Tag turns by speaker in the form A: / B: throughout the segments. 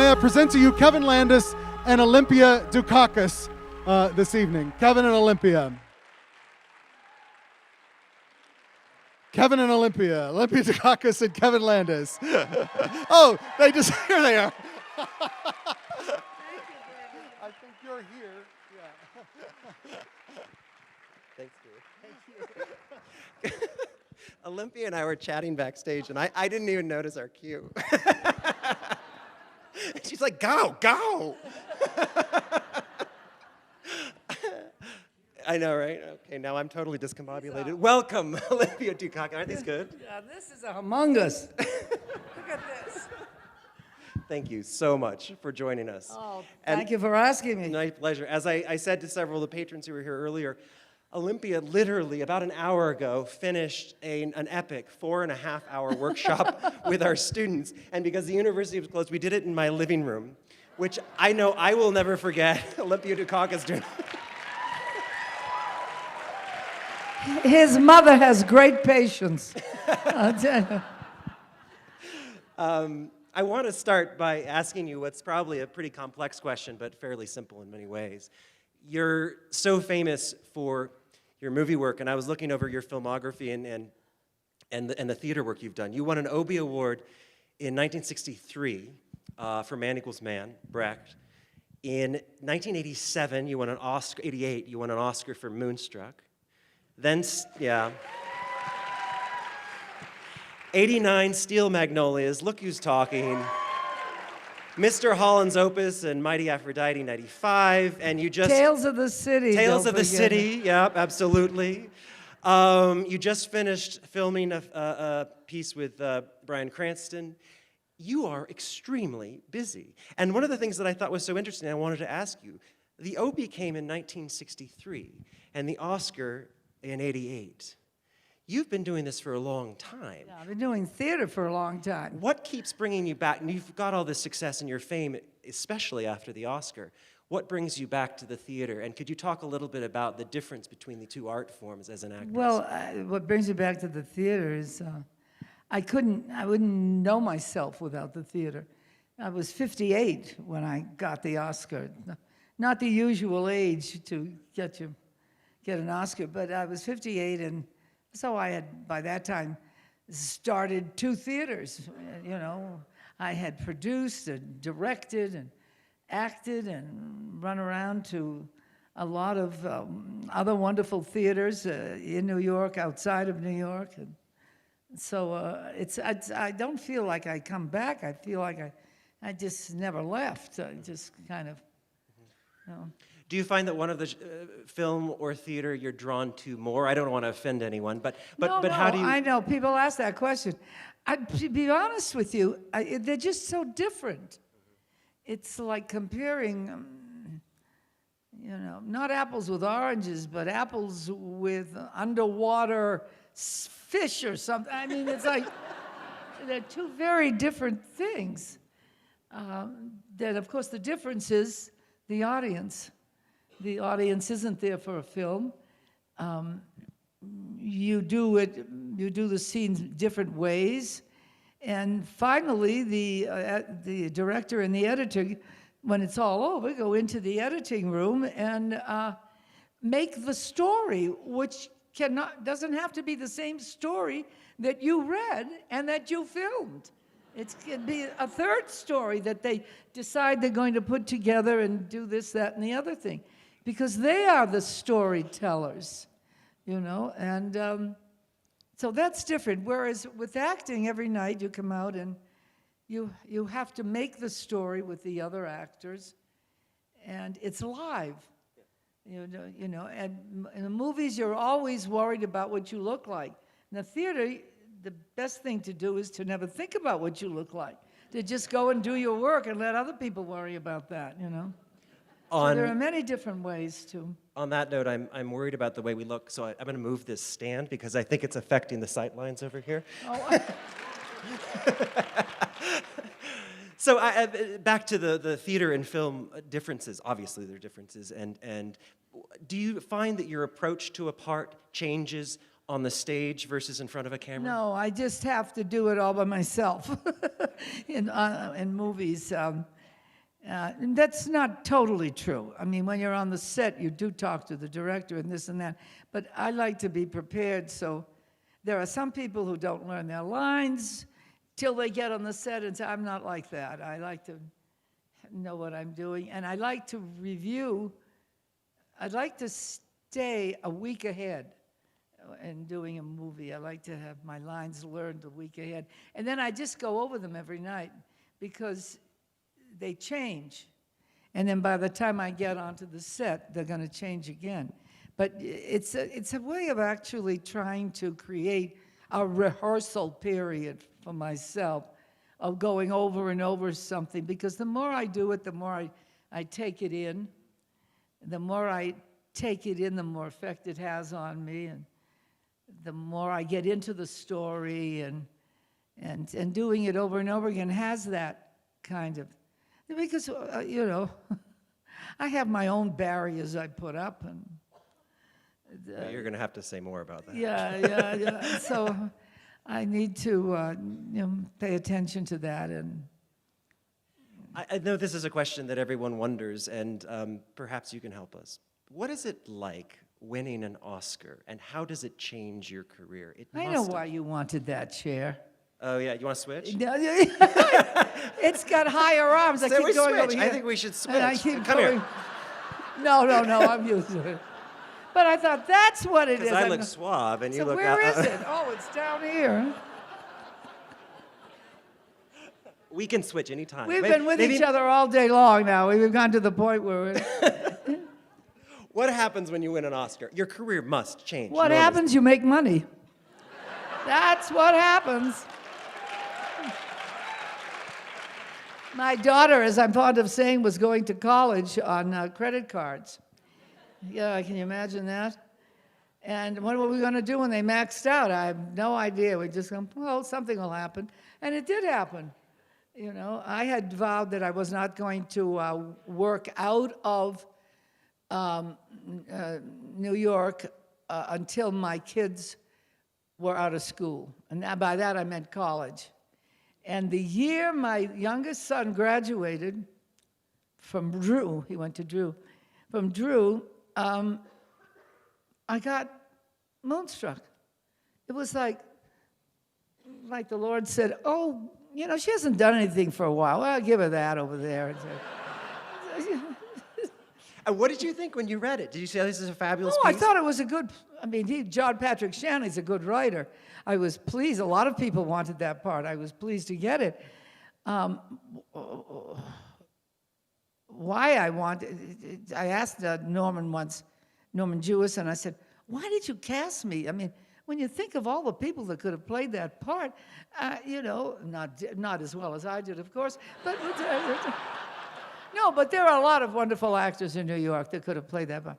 A: may I present to you Kevin Landis and Olympia Dukakis this evening. Kevin and Olympia. Kevin and Olympia. Olympia Dukakis and Kevin Landis. Oh, here they are. I think you're here. Yeah.
B: Thanks, dude. Thank you. Olympia and I were chatting backstage, and I didn't even notice our cue. She's like, go, go. I know, right? Okay, now I'm totally discombobulated. Welcome, Olympia Dukakis. Aren't these good?
C: Yeah, this is a humongous. Look at this.
B: Thank you so much for joining us.
C: Oh, thank you for asking me.
B: My pleasure. As I said to several of the patrons who were here earlier, Olympia literally about an hour ago finished an epic 4.5-hour workshop with our students. And because the university was closed, we did it in my living room, which I know I will never forget. Olympia Dukakis doing.
C: His mother has great patience.
B: I want to start by asking you what's probably a pretty complex question, but fairly simple in many ways. You're so famous for your movie work, and I was looking over your filmography and the theater work you've done. You won an Obie Award in 1963 for Man Equals Man, Brecht. In 1987, you won an Oscar. 88, you won an Oscar for Moonstruck. Then, yeah. 89, Steel Magnolias, Look Who's Talking. Mr. Holland's Opus and Mighty Aphrodite, 95, and you just...
C: Tales of the City.
B: Tales of the City, yeah, absolutely. You just finished filming a piece with Bryan Cranston. You are extremely busy. And one of the things that I thought was so interesting, I wanted to ask you, the Obie came in 1963, and the Oscar in 88. You've been doing this for a long time.
C: Yeah, I've been doing theater for a long time.
B: What keeps bringing you back? And you've got all this success and your fame, especially after the Oscar. What brings you back to the theater? And could you talk a little bit about the difference between the two art forms as an actress?
C: Well, what brings me back to the theater is I wouldn't know myself without the theater. I was 58 when I got the Oscar. Not the usual age to get an Oscar, but I was 58, and so I had, by that time, started 2 theaters. You know, I had produced and directed and acted and run around to a lot of other wonderful theaters in New York, outside of New York. And so I don't feel like I come back. I feel like I just never left. I just kind of, you know.
B: Do you find that one of the film or theater you're drawn to more? I don't want to offend anyone, but how do you?
C: I know people ask that question. To be honest with you, they're just so different. It's like comparing, you know, not apples with oranges, but apples with underwater fish or something. I mean, it's like they're 2 very different things. That, of course, the difference is the audience. The audience isn't there for a film. You do the scenes different ways. And finally, the director and the editor, when it's all over, go into the editing room and make the story, which doesn't have to be the same story that you read and that you filmed. It can be a third story that they decide they're going to put together and do this, that, and the other thing. Because they are the storytellers, you know, and so that's different. Whereas with acting, every night you come out and you have to make the story with the other actors, and it's live, you know. And in the movies, you're always worried about what you look like. In the theater, the best thing to do is to never think about what you look like. To just go and do your work and let other people worry about that, you know. So there are many different ways to.
B: On that note, I'm worried about the way we look, so I'm going to move this stand because I think it's affecting the sight lines over here.
C: Oh.
B: So back to the theater and film differences. Obviously, there are differences, and do you find that your approach to a part changes on the stage versus in front of a camera?
C: No, I just have to do it all by myself in movies. And that's not totally true. I mean, when you're on the set, you do talk to the director and this and that. But I like to be prepared, so there are some people who don't learn their lines till they get on the set and say, I'm not like that. I like to know what I'm doing. And I like to review. I'd like to stay a week ahead in doing a movie. I like to have my lines learned a week ahead. And then I just go over them every night because they change. And then by the time I get onto the set, they're going to change again. But it's a way of actually trying to create a rehearsal period for myself of going over and over something, because the more I do it, the more I take it in. The more I take it in, the more effect it has on me, and the more I get into the story, and doing it over and over again has that kind of, because, you know, I have my own barriers I put up, and
B: You're going to have to say more about that.
C: yeah. So I need to pay attention to that. And
B: I know this is a question that everyone wonders, and perhaps you can help us. What is it like winning an Oscar, and how does it change your career?
C: I know why you wanted that chair.
B: Oh, yeah, you want to switch?
C: It's got higher arms. I
B: So
C: keep
B: we
C: going
B: switch.
C: over here.
B: I think we should switch.
C: And I keep
B: Come
C: going.
B: here.
C: No, I'm used to it. But I thought that's what it is.
B: Because I look suave, and you
C: So
B: look...
C: where is it? Oh, it's down here.
B: We can switch anytime.
C: We've been with each other all day long now. We've gone to the point where
B: What happens when you win an Oscar? Your career must change.
C: what
B: enormously.
C: happens? You make money. That's what happens. My daughter, as I'm fond of saying, was going to college on credit cards. Yeah, can you imagine that? And what were we going to do when they maxed out? I have no idea. We just go, well, something will happen. And it did happen. You know, I had vowed that I was not going to work out of New York until my kids were out of school. And by that I meant college. And the year my youngest son graduated from Drew, he went to Drew, from Drew, I got moonstruck. It was like the Lord said, oh, you know, she hasn't done anything for a while. Well, I'll give her that over there.
B: And what did you think when you read it? Did you say, oh, this is a fabulous
C: Oh,
B: piece?
C: I thought it was a good, John Patrick Shanley's a good writer. I was pleased. A lot of people wanted that part. I was pleased to get it. Why I wanted, I asked Norman Jewis, and I said, why did you cast me? I mean, when you think of all the people that could have played that part, you know, not as well as I did, of course, but no, but there are a lot of wonderful actors in New York that could have played that part.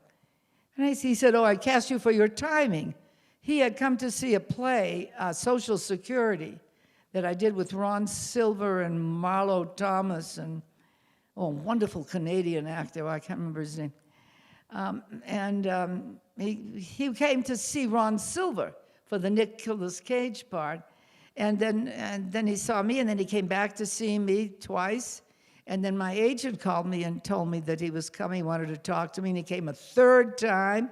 C: And he said, oh, I cast you for your timing. He had come to see a play, Social Security, that I did with Ron Silver and Marlo Thomas and a wonderful Canadian actor. I can't remember his name. He came to see Ron Silver for the Nicolas Cage part. And then he saw me, and then he came back to see me twice. And then my agent called me and told me that he was coming, wanted to talk to me, and he came a third time.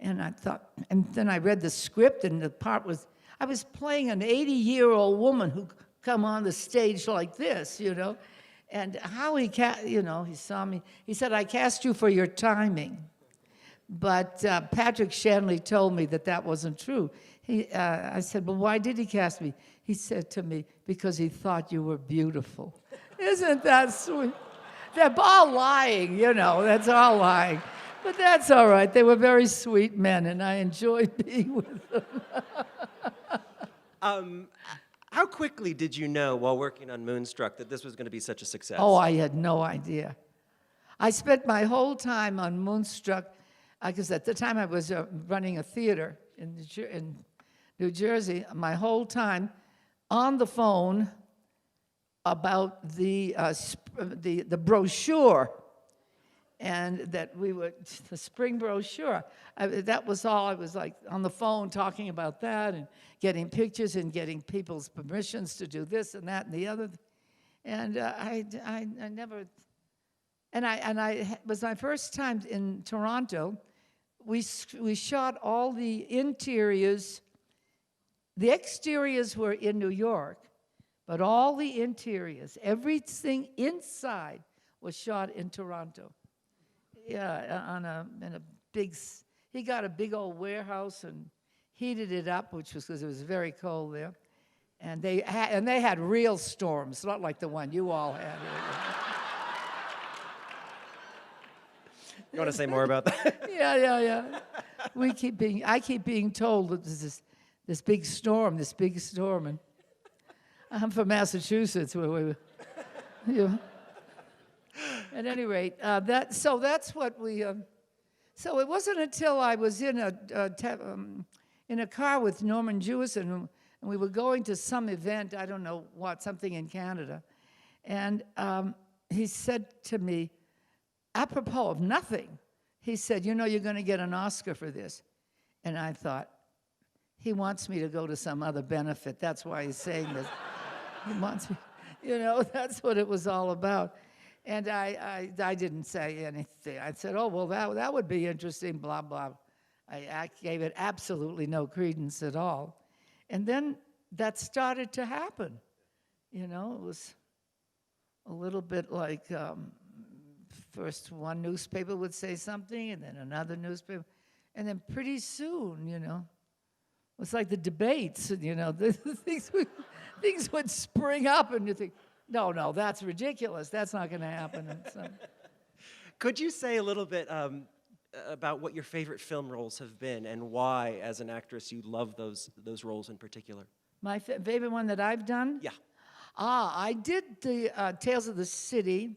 C: And I thought, and then I read the script, and the part was, I was playing an 80-year-old woman who come on the stage like this, you know. And how he saw me, he said, I cast you for your timing. But Patrick Shanley told me that wasn't true. I said, well, why did he cast me? He said to me, because he thought you were beautiful. Isn't that sweet? They're all lying, you know, that's all lying. But that's all right. They were very sweet men, and I enjoyed being with them.
B: How quickly did you know, while working on Moonstruck, that this was going to be such a success?
C: Oh, I had no idea. I spent my whole time on Moonstruck, because at the time I was running a theater in New Jersey, my whole time on the phone about the brochure, and that the spring brochure. That was all. I was like on the phone talking about that and getting pictures and getting people's permissions to do this and that and the other. And I never It was my first time in Toronto. We shot all the interiors. The exteriors were in New York, but all the interiors, everything inside was shot in Toronto. Yeah, in a big, he got a big old warehouse and heated it up, which was because it was very cold there. And they had real storms, not like the one you all had.
B: You want to say more about that?
C: Yeah. I keep being told that there's this big storm, and I'm from Massachusetts, where we, At any rate, that's what we. So it wasn't until I was in a car with Norman Jewison, and we were going to some event, I don't know what, something in Canada, and he said to me, apropos of nothing, he said, "You know, you're going to get an Oscar for this." And I thought, he wants me to go to some other benefit. That's why he's saying this. He wants me, that's what it was all about. And I didn't say anything. I said, "Oh, well, that would be interesting, blah, blah." I gave it absolutely no credence at all. And then that started to happen. It was a little bit like first one newspaper would say something, and then another newspaper. And then pretty soon, it's like the debates, things would spring up, and you think, no, that's ridiculous. That's not going to happen. And so,
B: Could you say a little bit about what your favorite film roles have been and why, as an actress, you love those roles in particular?
C: my favorite one that I've done?
B: Yeah.
C: I did the Tales of the City,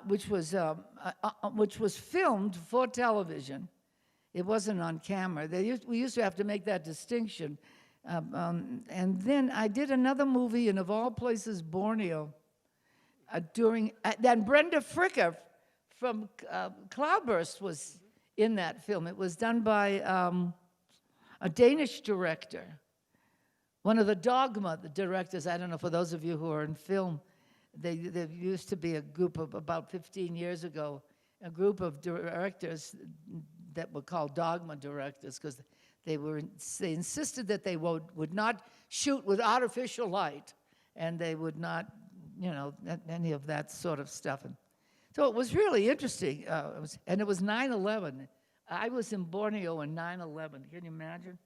C: which was filmed for television. It wasn't on camera. We used to have to make that distinction. And then I did another movie in, of all places, Borneo. Then Brenda Fricker from Cloudburst was in that film. It was done by a Danish director, one of the Dogma directors. I don't know, for those of you who are in film, there used to be a group of, about 15 years ago, a group of directors that were called Dogma directors, because they insisted that they would not shoot with artificial light, and they would not, any of that sort of stuff. And so it was really interesting. And it was 9/11. I was in Borneo in 9/11. Can you imagine?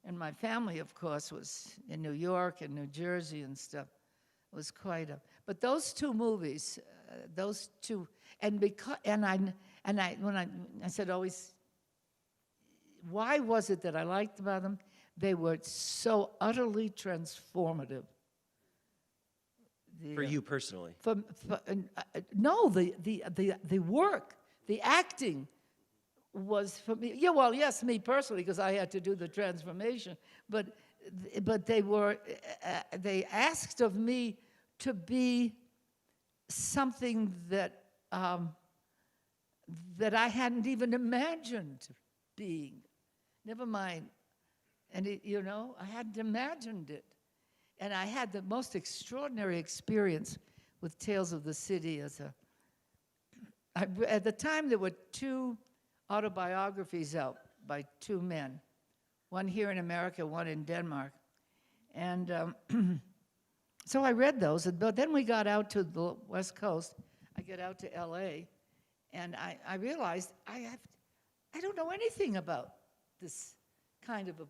C: And my family, of course, was in New York and New Jersey and stuff. It was quite a. But those two movies, those two, and when I said always, why was it that I liked about them? They were so utterly transformative.
B: For you personally?
C: No, the work, the acting was for me. Yeah, well, yes, me personally, because I had to do the transformation. But they asked of me to be something that I hadn't even imagined being. Never mind. And I hadn't imagined it. And I had the most extraordinary experience with Tales of the City at the time there were 2 autobiographies out by 2 men, one here in America, one in Denmark. And so I read those, but then we got out to the West Coast. I get out to LA, and I realized I don't know anything about this kind of a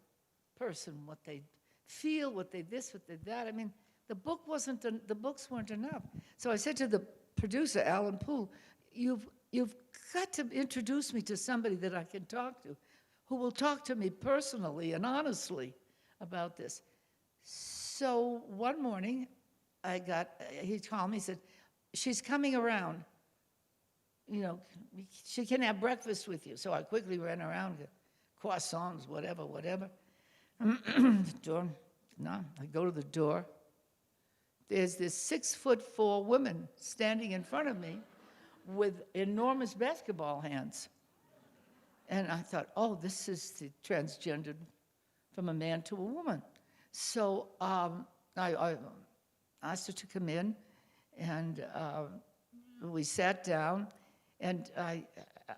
C: person, what they feel, what they this, what they that. I mean, the books weren't enough. So I said to the producer, Alan Poole, you've got to introduce me to somebody that I can talk to, who will talk to me personally and honestly about this. So one morning, he called me, he said, "She's coming around. She can have breakfast with you." So I quickly ran around, croissants, whatever. Door. No, I go to the door. There's this 6'4" woman standing in front of me with enormous basketball hands. And I thought, oh, this is the transgendered from a man to a woman. So I asked her to come in, and we sat down, and I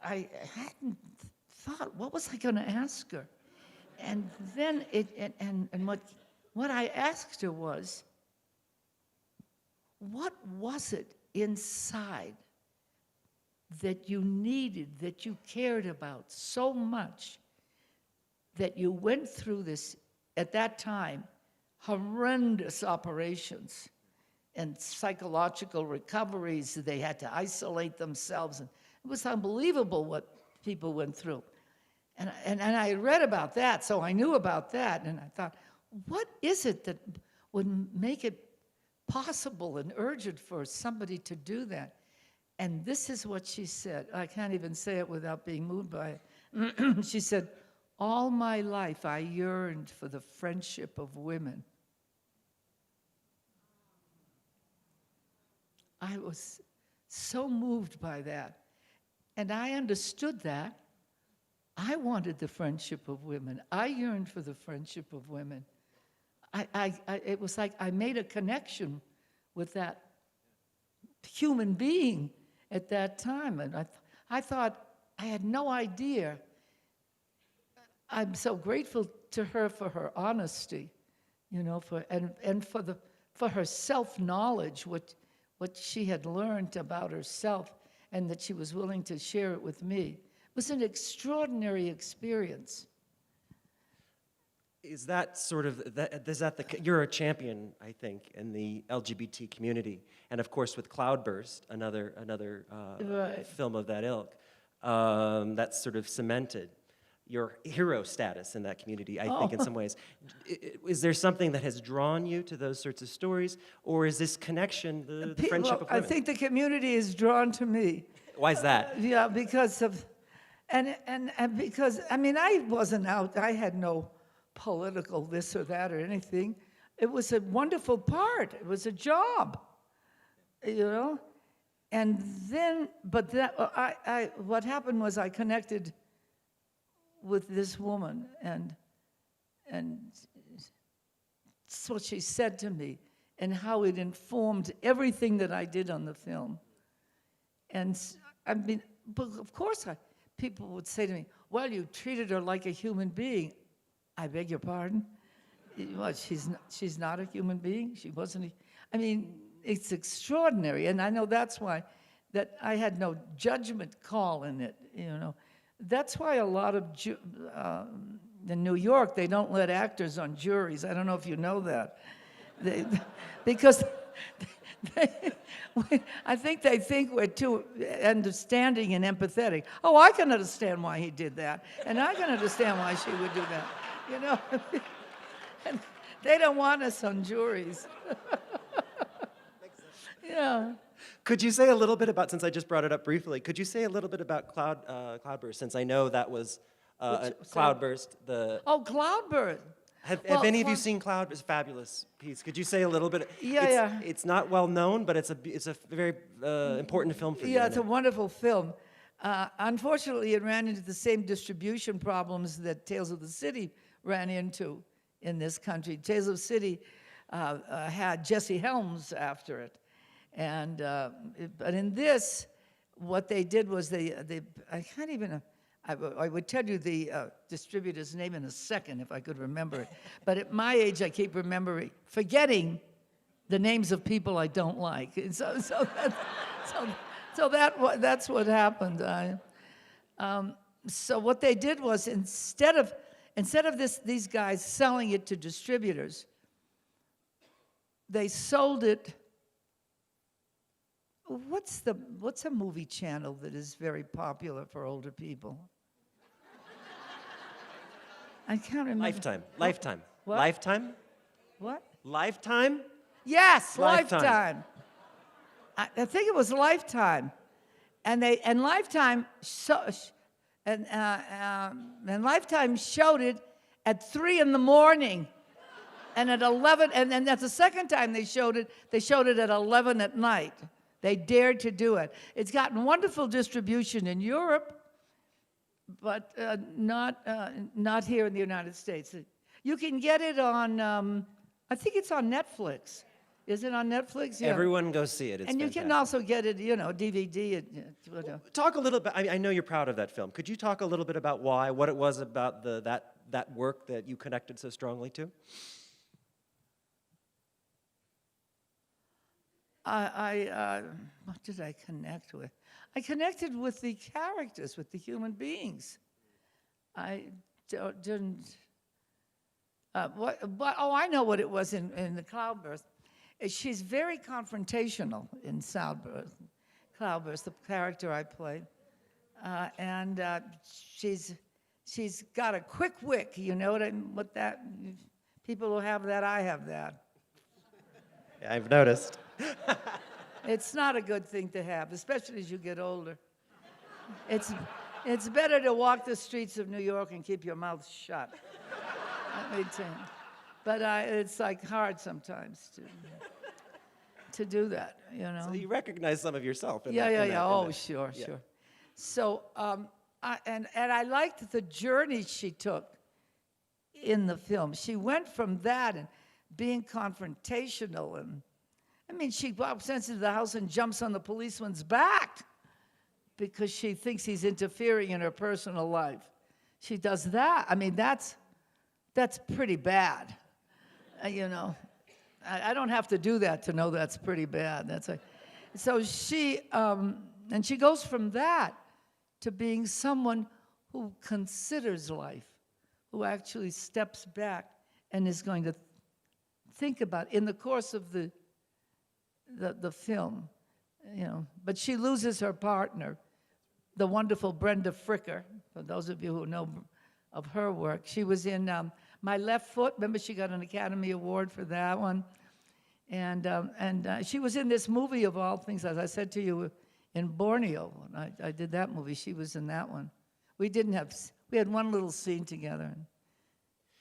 C: hadn't thought, what was I going to ask her? And then what I asked her was, what was it inside that you needed, that you cared about so much, that you went through this, at that time, horrendous operations and psychological recoveries? They had to isolate themselves, and it was unbelievable what people went through. And I read about that, so I knew about that, and I thought, what is it that would make it possible and urgent for somebody to do that? And this is what she said. I can't even say it without being moved by it. She said, all my life I yearned for the friendship of women. I was so moved by that. And I understood that. I wanted the friendship of women. I yearned for the friendship of women. It was like I made a connection with that human being at that time. And I thought, I had no idea. I'm so grateful to her for her honesty, you know, for her self-knowledge, what she had learned about herself, and that she was willing to share it with me. It was an extraordinary experience.
B: Is that sort of, you're a champion, I think, in the LGBT community. And of course with Cloudburst, another
C: Right.
B: film of that ilk, that's sort of cemented your hero status in that community, I think, in some ways. Is there something that has drawn you to those sorts of stories? Or is this connection, the friendship of women?
C: I think the community is drawn to me.
B: Why is that?
C: Yeah, because of, and because, I mean, I wasn't out, I had no political this or that or anything. It was a wonderful part. It was a job, you know? And then, but that, what happened was I connected with this woman, and that's what she said to me, and how it informed everything that I did on the film. And I mean, but of course, people would say to me, well, you treated her like a human being. I beg your pardon? What, she's not a human being? She wasn't I mean, it's extraordinary, and I know that's why, that I had no judgment call in it, you know. That's why a lot of, in New York, they don't let actors on juries. I don't know if you know that. Because I think they think we're too understanding and empathetic. Oh, I can understand why he did that, and I can understand why she would do that, you know. And they don't want us on juries. Yeah.
B: Could you say a little bit about, since I just brought it up briefly, could you say a little bit about Cloudburst, since I know that was Cloudburst,
C: Oh, Cloudburst.
B: Have any of you seen Cloudburst? It's a fabulous piece. Could you say a little bit?
C: Yeah.
B: It's not well known, but it's a very important film for you.
C: Yeah, it's a wonderful film. Unfortunately, it ran into the same distribution problems that Tales of the City ran into in this country. Tales of the City had Jesse Helms after it. And but in this, what they did was I can't even, I would tell you the distributor's name in a second if I could remember it. But at my age, I keep forgetting the names of people I don't like. And so that's what happened. So what they did was, instead of these guys selling it to distributors, they sold it. What's a movie channel that is very popular for older people? I can't remember.
B: Lifetime.
C: What?
B: Lifetime?
C: What?
B: Lifetime?
C: Yes,
B: Lifetime.
C: Lifetime. I think it was Lifetime, and Lifetime and Lifetime showed it at 3 in the morning, and at 11, and that's the second time they showed it. They showed it at 11 at night. They dared to do it. It's gotten wonderful distribution in Europe, but not here in the United States. You can get it on, I think it's on Netflix. Is it on Netflix? Yeah.
B: Everyone go see it. It's
C: and you can
B: fantastic.
C: also get it, DVD.
B: Talk a little bit. I know you're proud of that film. Could you talk a little bit about why, what it was about that work that you connected so strongly to?
C: What did I connect with? I connected with the characters, with the human beings. I didn't. I know what it was in the Cloudburst. She's very confrontational in Cloudburst, the character I played, and she's got a quick wit. You know what that? People who have that, I have that.
B: Yeah, I've noticed.
C: It's not a good thing to have, especially as you get older. It's better to walk the streets of New York and keep your mouth shut. Let me tell you. But it's like hard sometimes to do that, you know.
B: So you recognize some of yourself in
C: Yeah.
B: that.
C: Oh, sure. So, and I liked the journey she took in the film. She went from that and being confrontational, and I mean, she walks into the house and jumps on the policeman's back because she thinks he's interfering in her personal life. She does that. I mean, that's pretty bad, you know. I don't have to do that to know that's pretty bad. So she, and she goes from that to being someone who considers life, who actually steps back and is going to think about in the course of the film, you know. But she loses her partner, the wonderful Brenda Fricker. For those of you who know of her work, she was in My Left Foot. Remember, she got an Academy Award for that one. And she was in this movie of all things, as I said to you, in Borneo. I did that movie. She was in that one. We had one little scene together.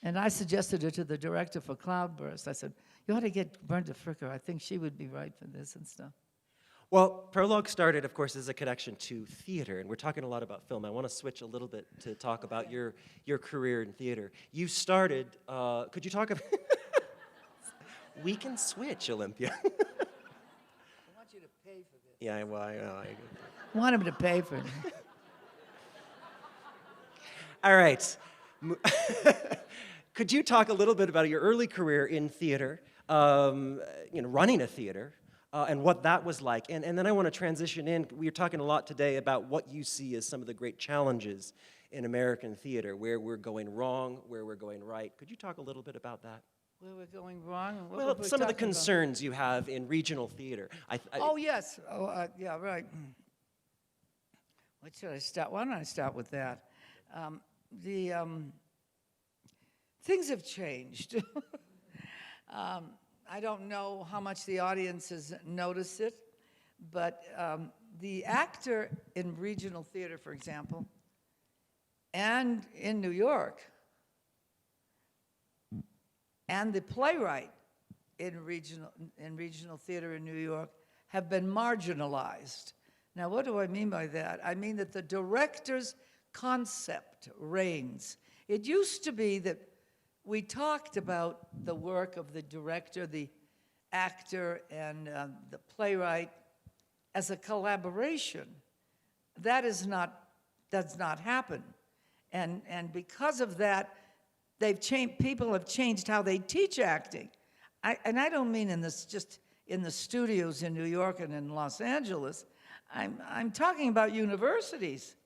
C: And I suggested her to the director for Cloudburst. I said, you ought to get Brenda Fricker. I think she would be right for this and stuff.
B: Well, Prologue started, of course, as a connection to theater, and we're talking a lot about film. I want to switch a little bit to talk about your career in theater. You started, could you talk about... We can switch, Olympia.
C: I want you to pay for this.
B: Yeah, well, I
C: Want him to pay for it.
B: All right. Could you talk a little bit about your early career in theater, running a theater, and what that was like? And then I want to transition in. We are talking a lot today about what you see as some of the great challenges in American theater, where we're going wrong, where we're going right. Could you talk a little bit about that?
C: Where we're going wrong? And what
B: Well,
C: were we
B: some of the
C: talking about?
B: concerns you have in regional theater.
C: Oh, yes. Yeah, right. What should I start? Why don't I start with that? Things have changed. I don't know how much the audience has noticed it, but the actor in regional theater, for example, and in New York, and the playwright in regional theater in New York have been marginalized. Now, what do I mean by that? I mean that the director's concept reigns. It used to be that we talked about the work of the director, the actor, and the playwright as a collaboration. That does not happen. And because of that, people have changed how they teach acting. And I don't mean just in the studios in New York and in Los Angeles. I'm talking about universities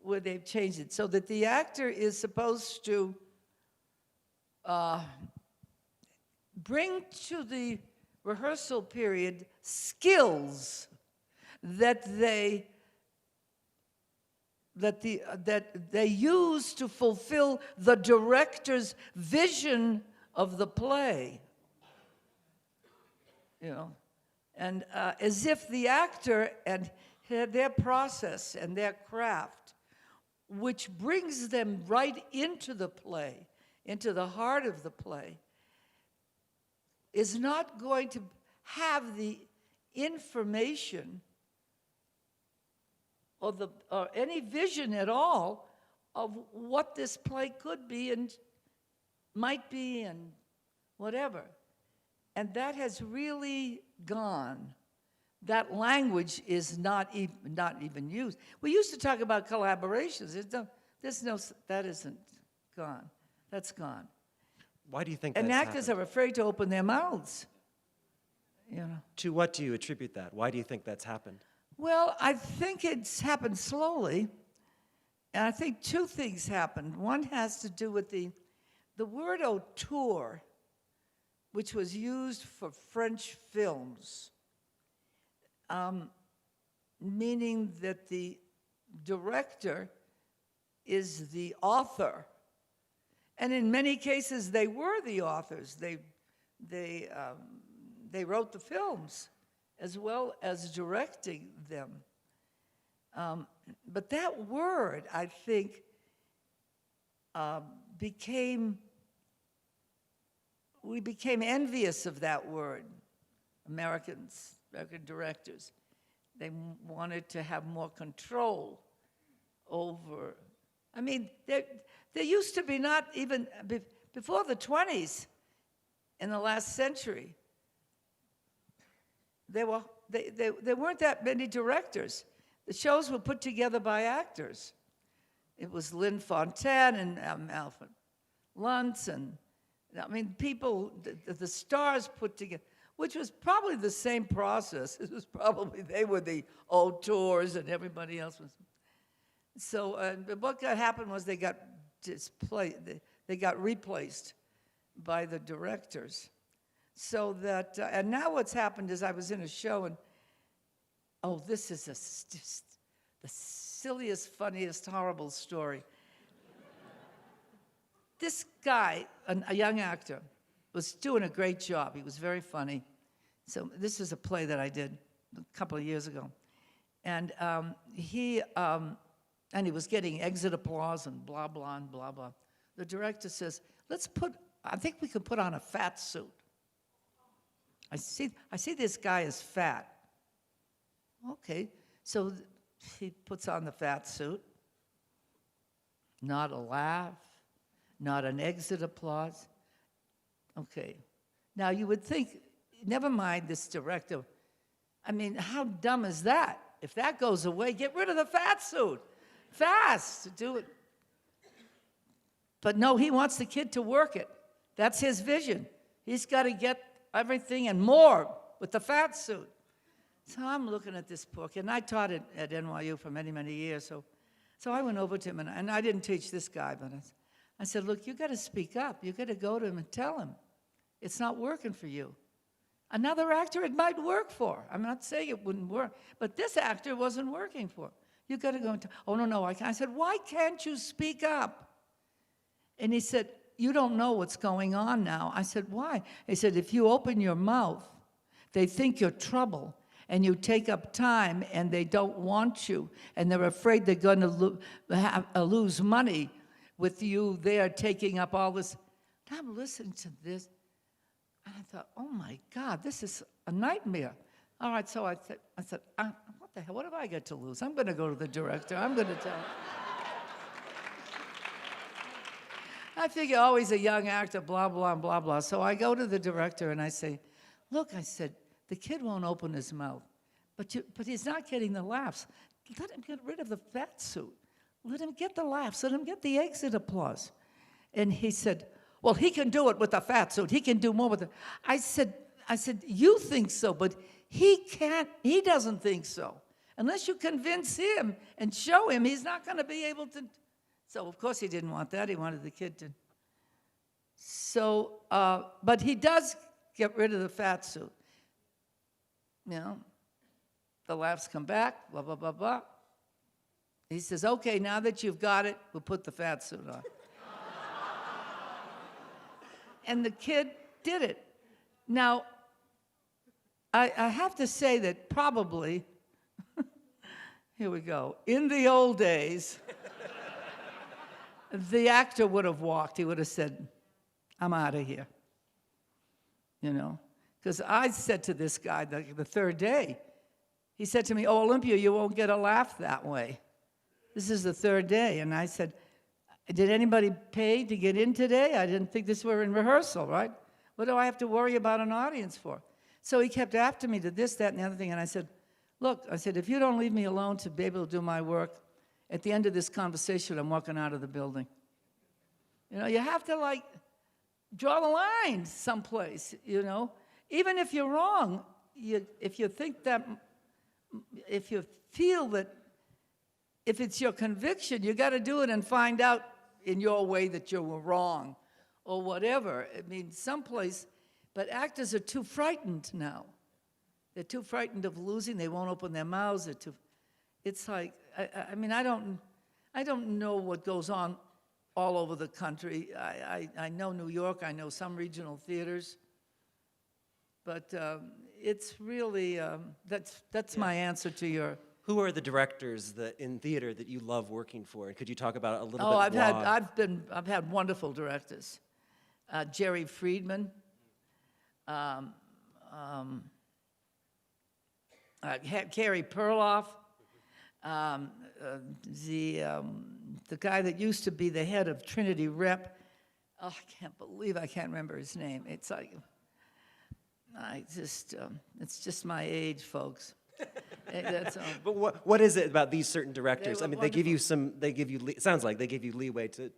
C: where they've changed it so that the actor is supposed to bring to the rehearsal period skills that they use to fulfill the director's vision of the play. You know, and as if the actor and their process and their craft, which brings them right into the play, into the heart of the play, is not going to have the information or any vision at all of what this play could be and might be and whatever. And that has really gone. That language is not even used. We used to talk about collaborations. That isn't gone. That's gone.
B: Why do you think
C: And
B: that's
C: actors
B: happened?
C: are afraid to open their mouths. You know.
B: To what do you attribute that? Why do you think that's happened?
C: Well, I think it's happened slowly. And I think two things happened. One has to do with the word auteur, which was used for French films, meaning that the director is the author. And in many cases, they were the authors. They wrote the films as well as directing them. But that word, I think, we became envious of that word, American directors. They wanted to have more control over. I mean, there used to be not even, before the 20s, in the last century, there weren't that many directors. The shows were put together by actors. It was Lynn Fontaine and Alfred Luntz, and I mean, people, the stars put together, which was probably the same process. It was probably, they were the auteurs and everybody else was. So what happened was they got replaced by the directors. So that, and now what's happened is I was in a show and, oh, this is just the silliest, funniest, horrible story. This guy, a young actor, was doing a great job. He was very funny. So this is a play that I did a couple of years ago. And he was getting exit applause and blah, blah, and blah, blah. The director says, I think we could put on a fat suit. I see this guy is fat. Okay, so he puts on the fat suit. Not a laugh, not an exit applause. Okay, now you would think, never mind this director. I mean, how dumb is that? If that goes away, get rid of the fat suit. Fast, do it. But no, he wants the kid to work it. That's his vision. He's got to get everything and more with the fat suit. So I'm looking at this poor kid, and I taught at NYU for many, many years. So I went over to him, and I didn't teach this guy, but I said, look, you got to speak up. You got to go to him and tell him it's not working for you. Another actor it might work for. I'm not saying it wouldn't work, but this actor wasn't working for. You got to go and oh, no, I can't. I said, why can't you speak up? And he said, you don't know what's going on now. I said, why? He said, if you open your mouth, they think you're trouble, and you take up time, and they don't want you, and they're afraid they're going to lose money with you there taking up all this. And I'm listening to this, and I thought, oh my God, this is a nightmare. All right, so I said, what the hell, what have I got to lose? I'm going to go to the director. I'm going to tell him. I figure, oh, he's a young actor, blah, blah, blah, blah. So I go to the director and I say, look, I said, the kid won't open his mouth, but he's not getting the laughs. Let him get rid of the fat suit. Let him get the laughs. Let him get the exit applause. And he said, well, he can do it with the fat suit. He can do more with it. I said, you think so, but he can't. He doesn't think so. Unless you convince him and show him, he's not going to be able to. So, of course, he didn't want that. He wanted the kid to. So, but he does get rid of the fat suit. You know, the laughs come back, blah, blah, blah, blah. He says, okay, now that you've got it, we'll put the fat suit on. And the kid did it. Now, I have to say that probably, here we go, in the old days, the actor would have walked. He would have said, I'm out of here. You know? Because I said to this guy the third day, he said to me, oh, Olympia, you won't get a laugh that way. This is the third day. And I said, did anybody pay to get in today? I didn't think this were in rehearsal, right? What do I have to worry about an audience for? So he kept after me to this, that, and the other thing. And I said, look, I said, if you don't leave me alone to be able to do my work, at the end of this conversation, I'm walking out of the building. You know, you have to, like, draw the line someplace, you know. Even if you're wrong, if you think that, if you feel that, if it's your conviction, you got to do it and find out in your way that you were wrong or whatever. I mean, someplace, but actors are too frightened now. They're too frightened of losing. They won't open their mouths. They're too, it's like, I mean, I don't know what goes on all over the country. I know New York. I know some regional theaters. But it's really, that's my answer to your...
B: Who are the directors in theater that you love working for? And could you talk about it a little
C: Oh,
B: bit?
C: I've had wonderful directors. Jerry Friedman, Carrie Perloff, the guy that used to be the head of Trinity Rep. Oh, I can't believe I can't remember his name. It's like, it's just my age, folks. That's,
B: But what is it about these certain directors?
C: They
B: I
C: were
B: mean, it sounds like they give you leeway to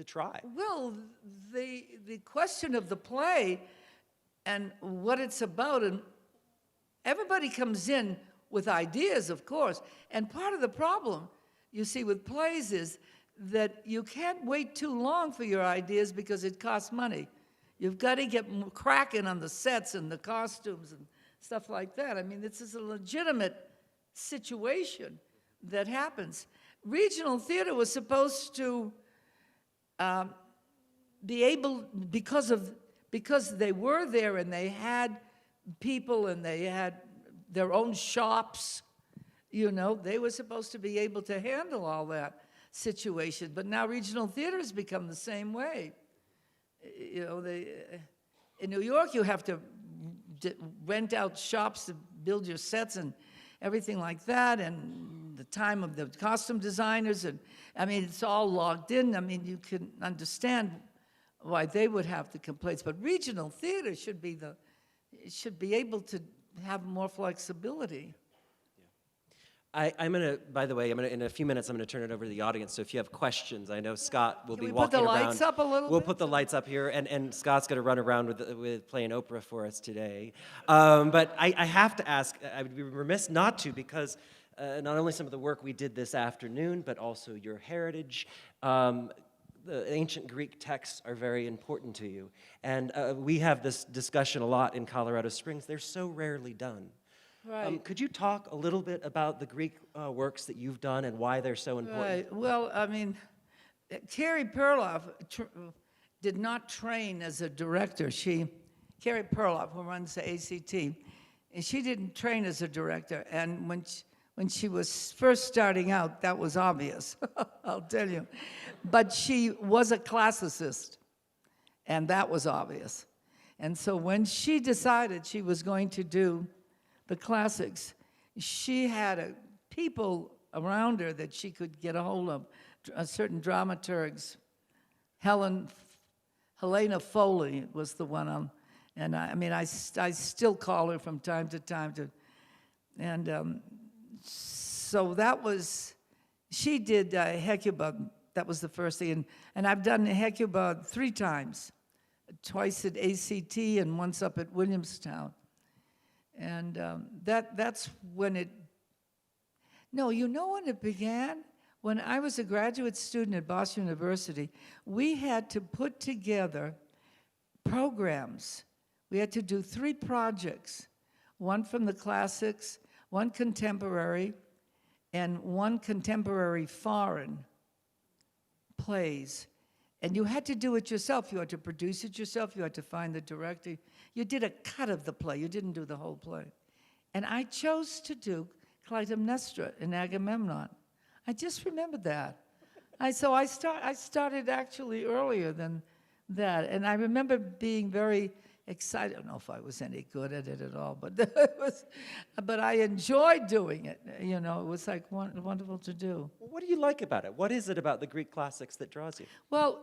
B: try.
C: well, the question of the play and what it's about, and everybody comes in with ideas, of course, and part of the problem, you see, with plays is that you can't wait too long for your ideas because it costs money. You've got to get cracking on the sets and the costumes and stuff like that. I mean, this is a legitimate situation that happens. Regional theater was supposed to be able, because they were there and they had people and they had their own shops, you know, they were supposed to be able to handle all that situation. But now regional theater has become the same way. You know, in New York, you have to rent out shops to build your sets and everything like that, and the time of the costume designers, and I mean, it's all logged in. I mean, you can understand why they would have the complaints, but regional theater should be able to have more flexibility.
B: I'm gonna, by the way, in a few minutes, I'm gonna turn it over to the audience. So if you have questions, I know Scott will
C: Can
B: be
C: we put the
B: walking around.
C: lights up a little
B: We'll
C: bit?
B: put the lights up here, and Scott's gonna run around with playing Oprah for us today. But I have to ask, I would be remiss not to, because not only some of the work we did this afternoon, but also your heritage. The ancient Greek texts are very important to you. And we have this discussion a lot in Colorado Springs. They're so rarely done.
C: Right.
B: Could you talk a little bit about the Greek works that you've done and why they're so important?
C: Right. Well, I mean, Carrie Perloff did not train as a director. Carrie Perloff, who runs the ACT, and she didn't train as a director. And when she was first starting out, that was obvious, I'll tell you. But she was a classicist, and that was obvious. And so when she decided she was going to do the classics, she had people around her that she could get a hold of, certain dramaturgs. Helena Foley was the one and I mean, I still call her from time to time so that was, she did Hecuba, that was the first thing, and I've done Hecuba 3 times, twice at ACT and once up at Williamstown. And that's when it, no, you know when it began? When I was a graduate student at Boston University, we had to put together programs. We had to do 3 projects, one from the classics, one contemporary, and one contemporary foreign plays. And you had to do it yourself. You had to produce it yourself. You had to find the director. You did a cut of the play. You didn't do the whole play. And I chose to do Clytemnestra in Agamemnon. I just remembered that. I started actually earlier than that. And I remember being very excited. I don't know if I was any good at it at all, but I enjoyed doing it. You know, it was like wonderful to do.
B: What do you like about it? What is it about the Greek classics that draws you?
C: Well,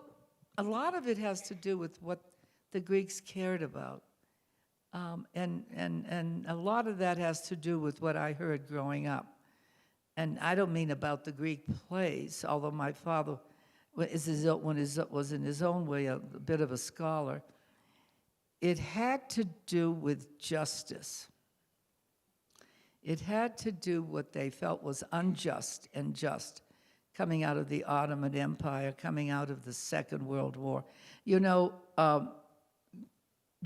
C: a lot of it has to do with what the Greeks cared about. And a lot of that has to do with what I heard growing up. And I don't mean about the Greek plays, although my father was in his own way a bit of a scholar. It had to do with justice. It had to do what they felt was unjust and just, coming out of the Ottoman Empire, coming out of the Second World War. You know,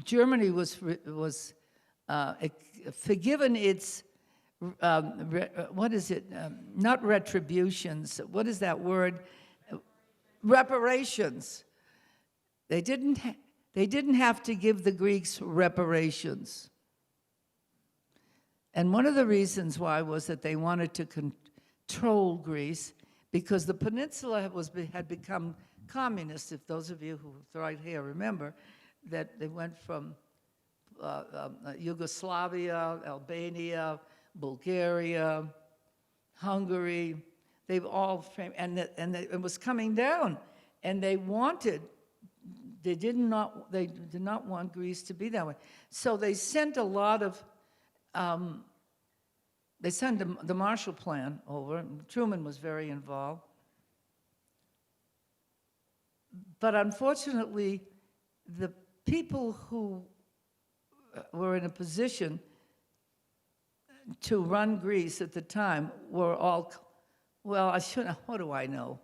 C: Germany was forgiven its, what is it? Not retributions. What is that word? Reparations. They didn't have to give the Greeks reparations. And one of the reasons why was that they wanted to control Greece, because the peninsula had become communist. If those of you who are right here remember that they went from Yugoslavia, Albania, Bulgaria, Hungary. They've all it was coming down, and they did not want Greece to be that way. So they sent a lot of. They sent the Marshall Plan over. Truman was very involved. But unfortunately, the people who were in a position to run Greece at the time were all, well, what do I know?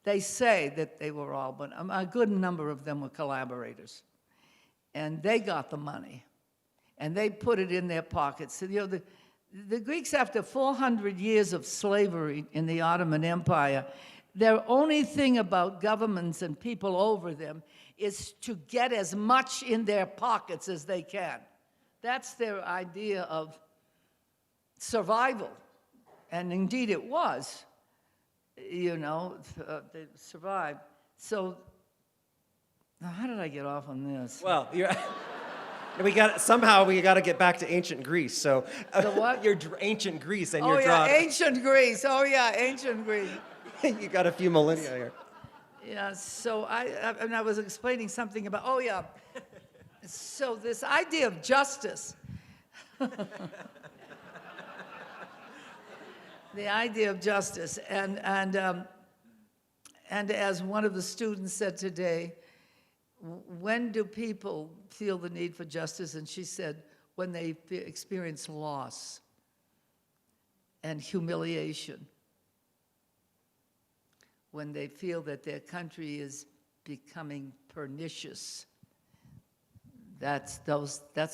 C: They say that they were all, but a good number of them were collaborators. And they got the money. And they put it in their pockets. So, you know, the Greeks, after 400 years of slavery in the Ottoman Empire, their only thing about governments and people over them is to get as much in their pockets as they can. That's their idea of survival. And indeed it was, you know, they survived. So, now how did I get off on this?
B: Well, we got to get back to ancient Greece. So
C: the what?
B: Your ancient Greece and
C: your
B: drawing.
C: Ancient Greece. Oh yeah, ancient Greece.
B: You got a few millennia here.
C: Yeah. So I was explaining something about. Oh yeah. So this idea of justice. The idea of justice, and as one of the students said today, when do people feel the need for justice? And she said, when they experience loss and humiliation, when they feel that their country is becoming pernicious. That's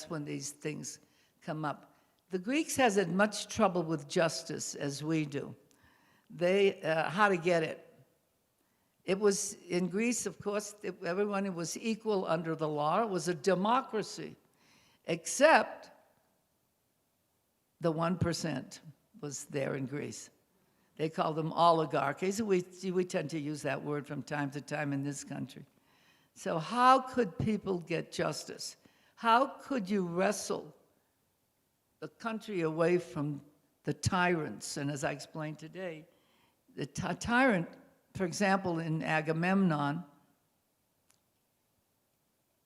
C: when these things come up. The Greeks has as much trouble with justice as we do. How to get it. It was, in Greece, of course, everyone was equal under the law. It was a democracy, except the 1% was there in Greece. They called them oligarchies. We tend to use that word from time to time in this country. So how could people get justice? How could you wrestle the country away from the tyrants? And as I explained today, the tyrant, for example, in Agamemnon,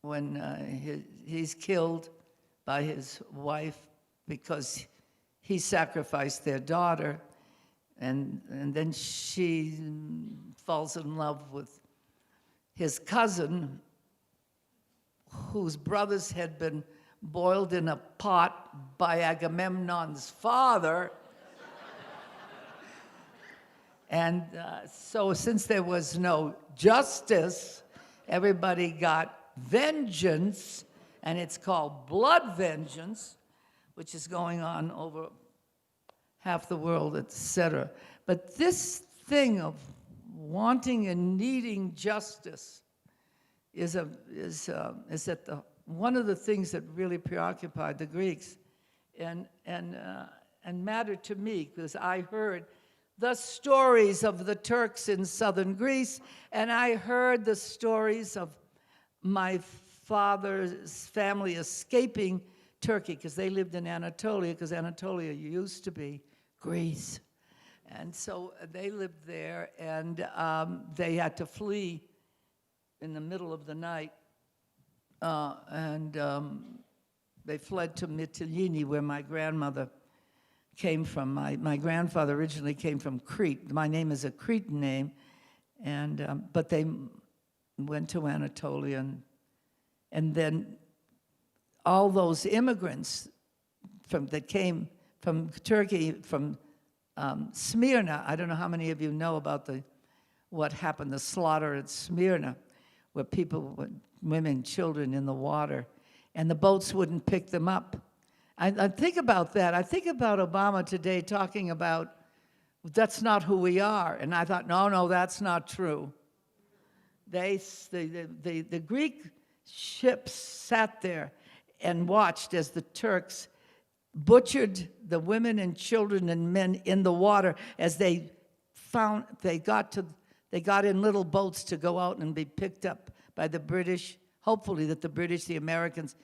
C: when he's killed by his wife because he sacrificed their daughter, and then she falls in love with his cousin, whose brothers had been boiled in a pot by Agamemnon's father. And so since there was no justice, everybody got vengeance, and it's called blood vengeance, which is going on over half the world, etc. But this thing of wanting and needing justice is one of the things that really preoccupied the Greeks, and mattered to me, because I heard the stories of the Turks in southern Greece, and I heard the stories of my father's family escaping Turkey, because they lived in Anatolia, because Anatolia used to be Greece. And so they lived there, and they had to flee in the middle of the night and they fled to Mytilene, where my grandmother came from. My grandfather originally came from Crete. My name is a Cretan name, and but they went to Anatolia, and then all those immigrants that came from Turkey, from Smyrna. I don't know how many of you know about what happened, the slaughter at Smyrna, where people, women, children in the water, and the boats wouldn't pick them up. I think about that. I think about Obama today talking about, that's not who we are. And I thought, no, that's not true. The Greek ships sat there and watched as the Turks butchered the women and children and men in the water as they got in little boats to go out and be picked up by the British. Hopefully that the British, the Americans,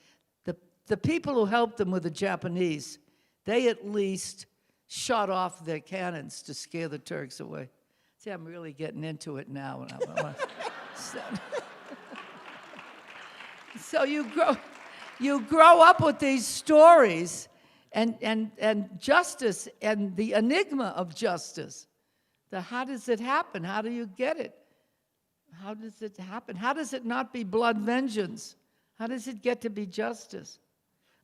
C: the people who helped them were the Japanese. They at least shot off their cannons to scare the Turks away. See, I'm really getting into it now. So you grow up with these stories and justice and the enigma of justice. How does it happen? How do you get it? How does it happen? How does it not be blood vengeance? How does it get to be justice?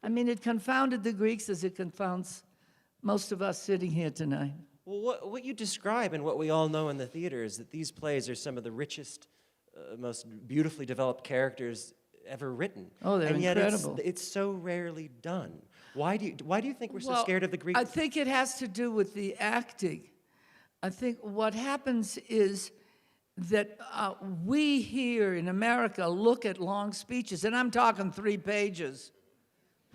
C: I mean, it confounded the Greeks as it confounds most of us sitting here tonight.
B: Well, what you describe and what we all know in the theater is that these plays are some of the richest, most beautifully developed characters ever written.
C: Oh, they're incredible.
B: And yet it's so rarely done. Why do you think we're so scared of the Greeks?
C: I think it has to do with the acting. I think what happens is that we here in America look at long speeches, and I'm talking 3 pages.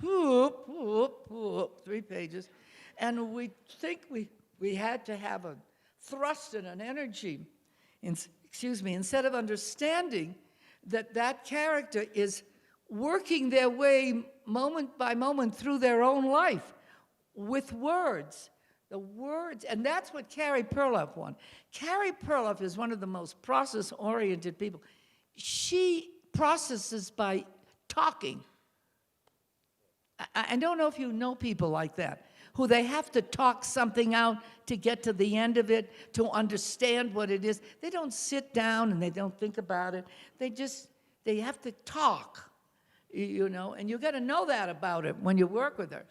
C: Whoop, whoop, whoop, 3 pages. And we think we had to have a thrust and an energy, instead of understanding that character is working their way moment by moment through their own life with words. The words, and that's what Carrie Perloff won. Carrie Perloff is one of the most process-oriented people. She processes by talking. I don't know if you know people like that, who they have to talk something out to get to the end of it, to understand what it is. They don't sit down and they don't think about it. They have to talk, and you got to know that about it when you work with her.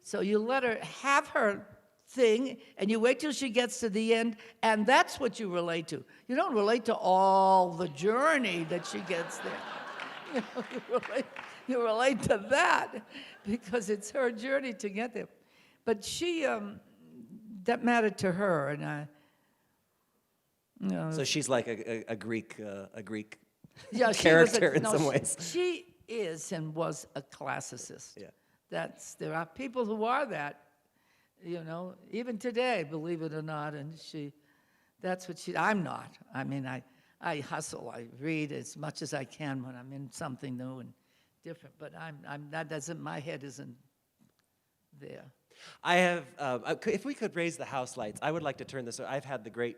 C: So you let her have her thing, and you wait till she gets to the end, and that's what you relate to. You don't relate to all the journey that she gets there. You relate to that because it's her journey to get there. But she, that mattered to her, and
B: So she's like a Greek
C: yeah,
B: character in some ways.
C: She is and was a classicist.
B: Yeah.
C: There are people who are that. Even today, believe it or not, and I'm not. I mean, I hustle, I read as much as I can when I'm in something new and different, but my head isn't there.
B: I have, if we could raise the house lights, I would like to turn this, I've had the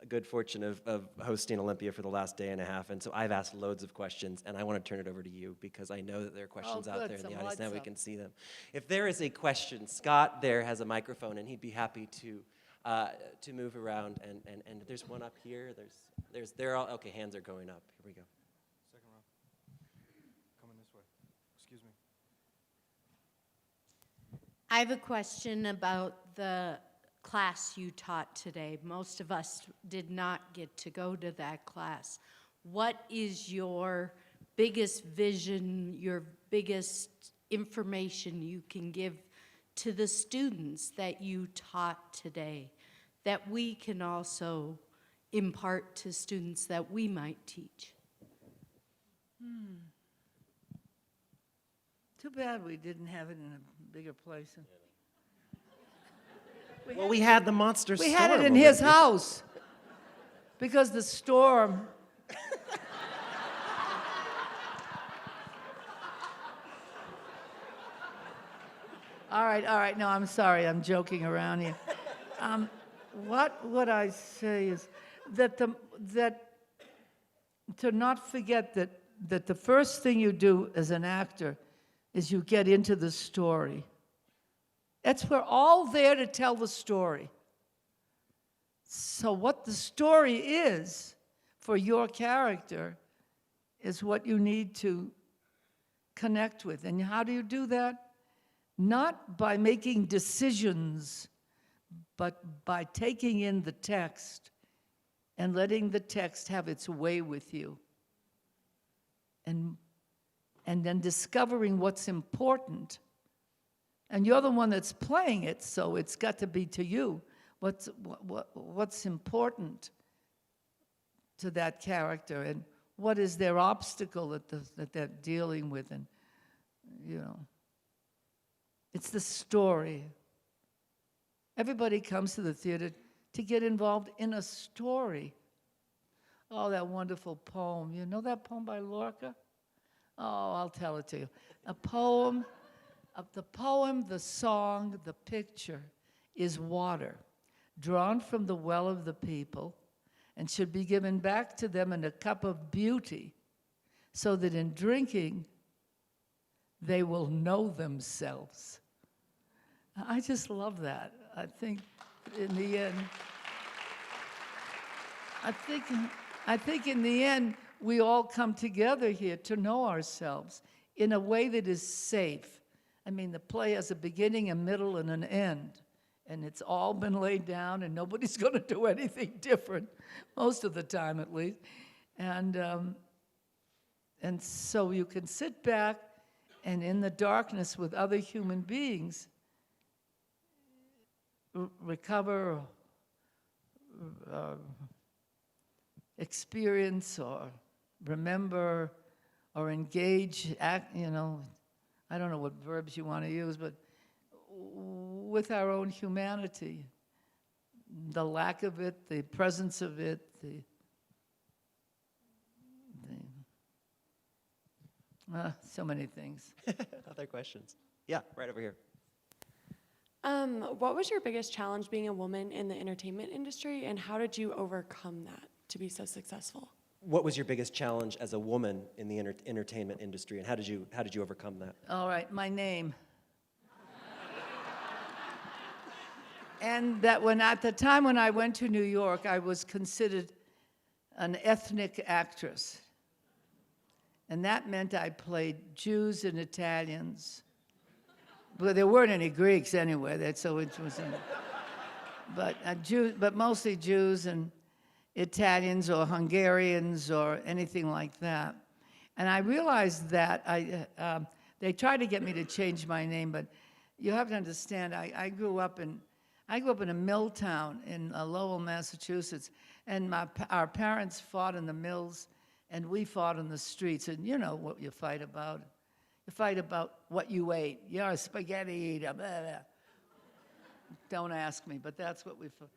B: good fortune of hosting Olympia for the last day and a half, and so I've asked loads of questions, and I want to turn it over to you because I know that there are questions out there in the audience. Now we can see them. If there is a question, Scott there has a microphone, and he'd be happy to move around. And there's one up here. They're all okay. Hands are going up. Here we go.
D: Second row. Coming this way. Excuse me.
E: I have a question about the class you taught today. Most of us did not get to go to that class. What is your biggest vision, your biggest information you can give to the students that you taught today that we can also impart to students that we might teach?
C: Too bad we didn't have it in a bigger place.
B: Well, we had the monster storm.
C: We had it in his house because the storm. All right. No, I'm sorry. I'm joking around here. What would I say is that to not forget that that the first thing you do as an actor is you get into the story. We're all there to tell the story. So what the story is for your character is what you need to connect with. And how do you do that? Not by making decisions, but by taking in the text and letting the text have its way with you. And then discovering what's important. And you're the one that's playing it, so it's got to be to you. What's important to that character, and what is their obstacle that they're dealing with, and it's the story. Everybody comes to the theater to get involved in a story. Oh, that wonderful poem. You know that poem by Lorca? Oh, I'll tell it to you. The poem, the song, the picture is water, drawn from the well of the people, and should be given back to them in a cup of beauty, so that in drinking, they will know themselves. I just love that. I think in the end, I think in the end, we all come together here to know ourselves in a way that is safe. I mean, the play has a beginning, a middle, and an end. And it's all been laid down, and nobody's going to do anything different, most of the time at least. And so you can sit back and in the darkness with other human beings, recover, experience, or remember, or engage, act, I don't know what verbs you want to use, but with our own humanity, the lack of it, the presence of it, so many things.
B: Other questions? Yeah, right over here.
F: What was your biggest challenge being a woman in the entertainment industry, and how did you overcome that to be so successful?
B: What was your biggest challenge as a woman in the entertainment industry, and how did you overcome that?
C: All right, my name. And that at the time when I went to New York, I was considered an ethnic actress. And that meant I played Jews and Italians. But there weren't any Greeks anyway, so it wasn't. But mostly Jews and Italians or Hungarians or anything like that. And I realized that they tried to get me to change my name, but you have to understand, I grew up in a mill town in Lowell, Massachusetts, and our parents fought in the mills, and we fought in the streets. And you know what you fight about. You fight about what you ate. You're a spaghetti eater. Blah, blah. Don't ask me, but that's what we fought.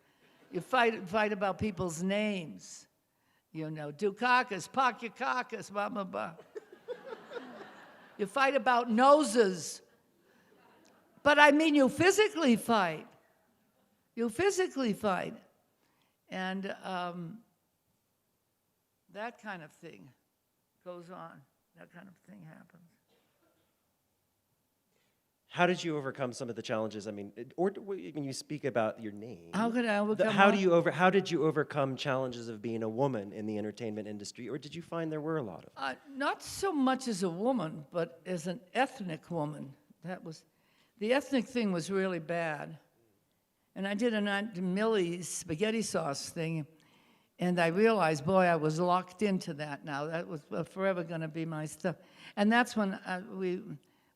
C: You fight about people's names. Dukakis, Pakakakis, blah, blah, blah. You fight about noses. But I mean, you physically fight. You physically fight. And that kind of thing goes on. That kind of thing happens.
B: How did you overcome some of the challenges? I mean, or when you speak about your name,
C: How could I overcome
B: how
C: what?
B: did you overcome challenges of being a woman in the entertainment industry, or did you find there were a lot of them?
C: Not so much as a woman, but as an ethnic woman. The ethnic thing was really bad. And I did an Aunt Millie's spaghetti sauce thing, and I realized, boy, I was locked into that now. That was forever going to be my stuff. And that's when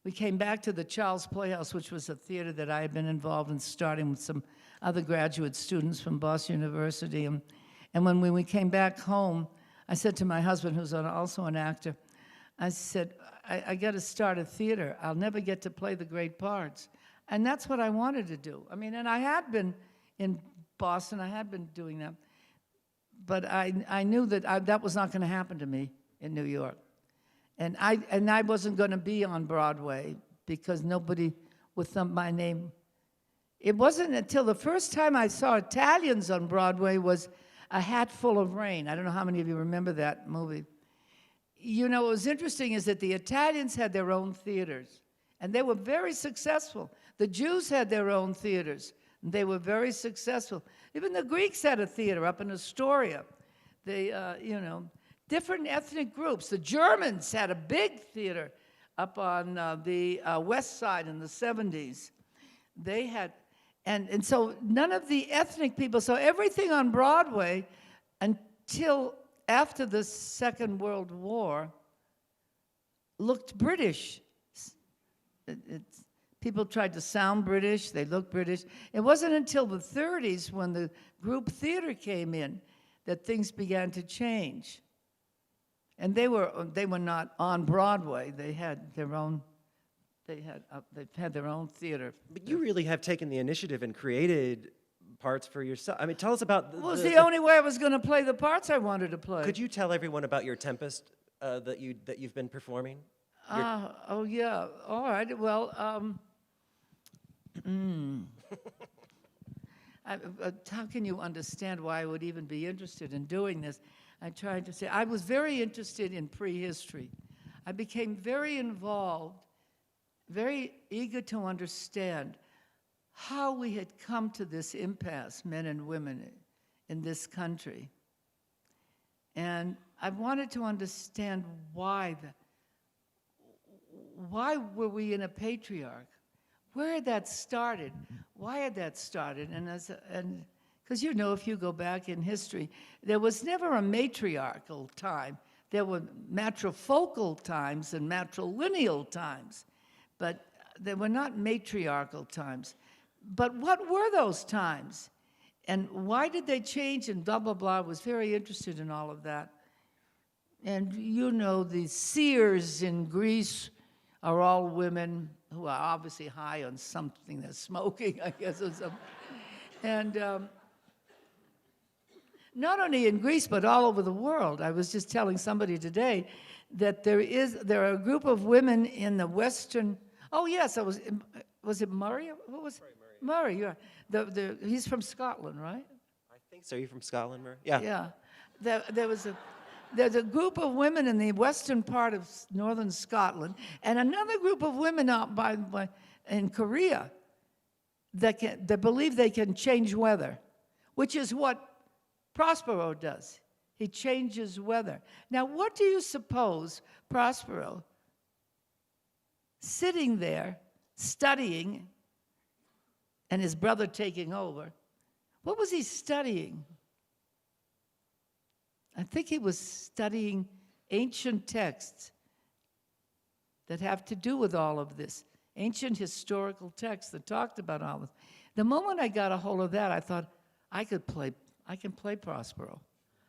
C: we came back to the Charles Playhouse, which was a theater that I had been involved in starting with some other graduate students from Boston University. And when we came back home, I said to my husband, who's also an actor, I said, I got to start a theater. I'll never get to play the great parts. And that's what I wanted to do. I mean, and I had been in Boston. I had been doing that. But I knew that that was not going to happen to me in New York. And I wasn't going to be on Broadway because nobody with my name. It wasn't until the first time I saw Italians on Broadway was A Hat Full of Rain. I don't know how many of you remember that movie. you know, what was interesting is that the Italians had their own theaters, and they were very successful. The Jews had their own theaters, and they were very successful. Even the Greeks had a theater up in Astoria. They, you know, different ethnic groups. The Germans had a big theater up on the west side in the 70s. They had, and so none of the ethnic people, so everything on Broadway until after the Second World War looked British. People tried to sound British, they looked British. It wasn't until the 30s when the group theater came in that things began to change. And they were not on Broadway. They had their own, they had their own theater.
B: But you really have taken the initiative and created parts for yourself. I mean, tell us about
C: Well, it was the only way I was going to play the parts I wanted to play.
B: Could you tell everyone about your Tempest that you've been performing?
C: Oh, yeah. All right. Well, how can you understand why I would even be interested in doing this? I tried to say, I was very interested in prehistory. I became very involved, very eager to understand how we had come to this impasse, men and women, in this country. And I wanted to understand why were we in a patriarch? Where had that started? Why had that started? And because you know, if you go back in history, there was never a matriarchal time. There were matrifocal times and matrilineal times, but there were not matriarchal times. But what were those times? And why did they change? And blah, blah, blah. I was very interested in all of that. And you know, the seers in Greece are all women who are obviously high on something. They're smoking, I guess, or something. And not only in Greece, but all over the world. I was just telling somebody today that there are a group of women in the Western, oh yes, was it Murray? What was Murray, yeah. He's from Scotland, right?
B: I think so. Are you from Scotland, Murray? Yeah.
C: Yeah. There's a group of women in the western part of northern Scotland, and another group of women out in Korea that believe they can change weather, which is what Prospero does. He changes weather. Now, what do you suppose Prospero, sitting there, studying, and his brother taking over, what was he studying? I think he was studying ancient texts that have to do with all of this, ancient historical texts that talked about all this. The moment I got a hold of that, I thought, I can play Prospero.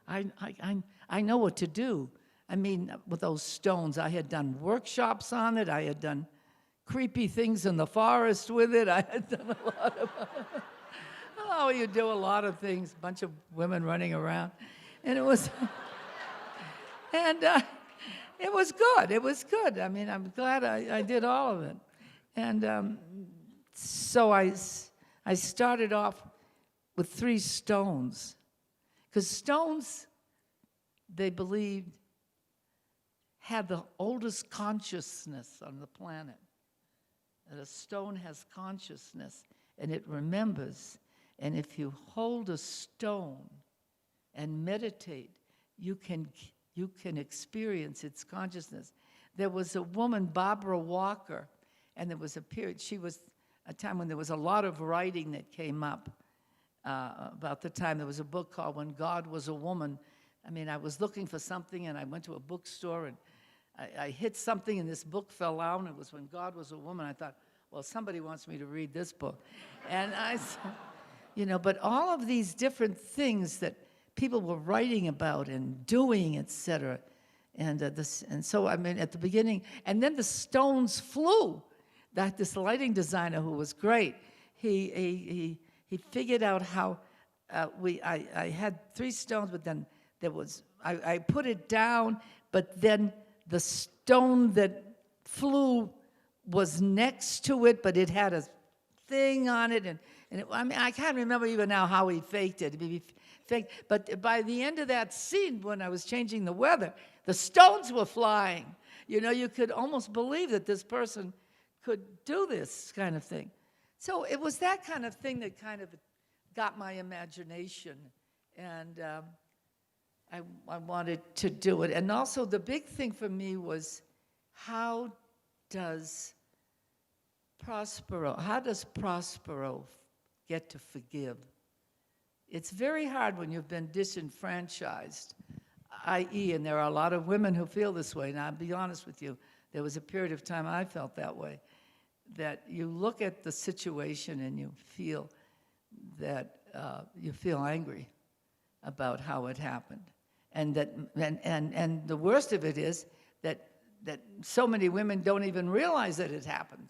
C: I know what to do. I mean, with those stones, I had done workshops on it. I had done creepy things in the forest with it. I had done a lot of, oh, you do a lot of things, a bunch of women running around. And it was, it was good. It was good. I mean, I'm glad I did all of it. And so I started off with 3 stones. Because stones, they believed, had the oldest consciousness on the planet. That a stone has consciousness, and it remembers. And if you hold a stone and meditate, you can experience its consciousness. There was a woman, Barbara Walker, and there was a period, she was a time when there was a lot of writing that came up about the time. There was a book called When God Was a Woman. I mean, I was looking for something, and I went to a bookstore, and I hit something, and this book fell out, and it was When God Was a Woman. I thought, well, somebody wants me to read this book. And you know, but all of these different things that people were writing about and doing, etc. And so, I mean, at the beginning, and then the stones flew. This lighting designer who was great, he figured out how I had 3 stones, but then there was, I put it down, but then the stone that flew was next to it, but it had a thing on it, and I mean, I can't remember even now how he faked it. He fake. But by the end of that scene, when I was changing the weather, the stones were flying. You know, you could almost believe that this person could do this kind of thing. So it was that kind of thing that kind of got my imagination. And I wanted to do it. And also the big thing for me was, how does Prospero get to forgive? It's very hard when you've been disenfranchised, i.e., and there are a lot of women who feel this way, and I'll be honest with you, there was a period of time I felt that way, that you look at the situation and you feel that you feel angry about how it happened. And that and the worst of it is that so many women don't even realize that it happened.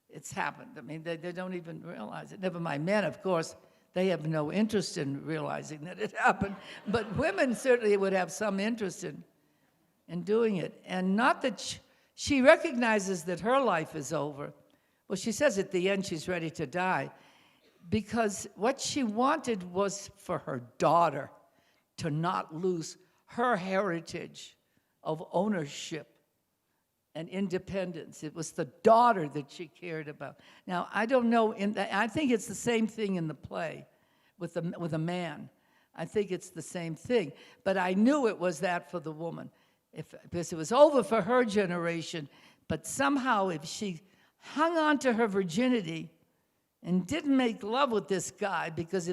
C: It's happened. I mean, they don't even realize it. Never mind men, of course, they have no interest in realizing that it happened. But women certainly would have some interest in doing it. And not that she recognizes that her life is over. Well, she says at the end she's ready to die, because what she wanted was for her daughter to not lose her heritage of ownership and independence. It was the daughter that she cared about. Now, I don't know, I think it's the same thing in the play with a man. I think it's the same thing. But I knew it was that for the woman, because it was over for her generation. But somehow, if she hung on to her virginity and didn't make love with this guy, because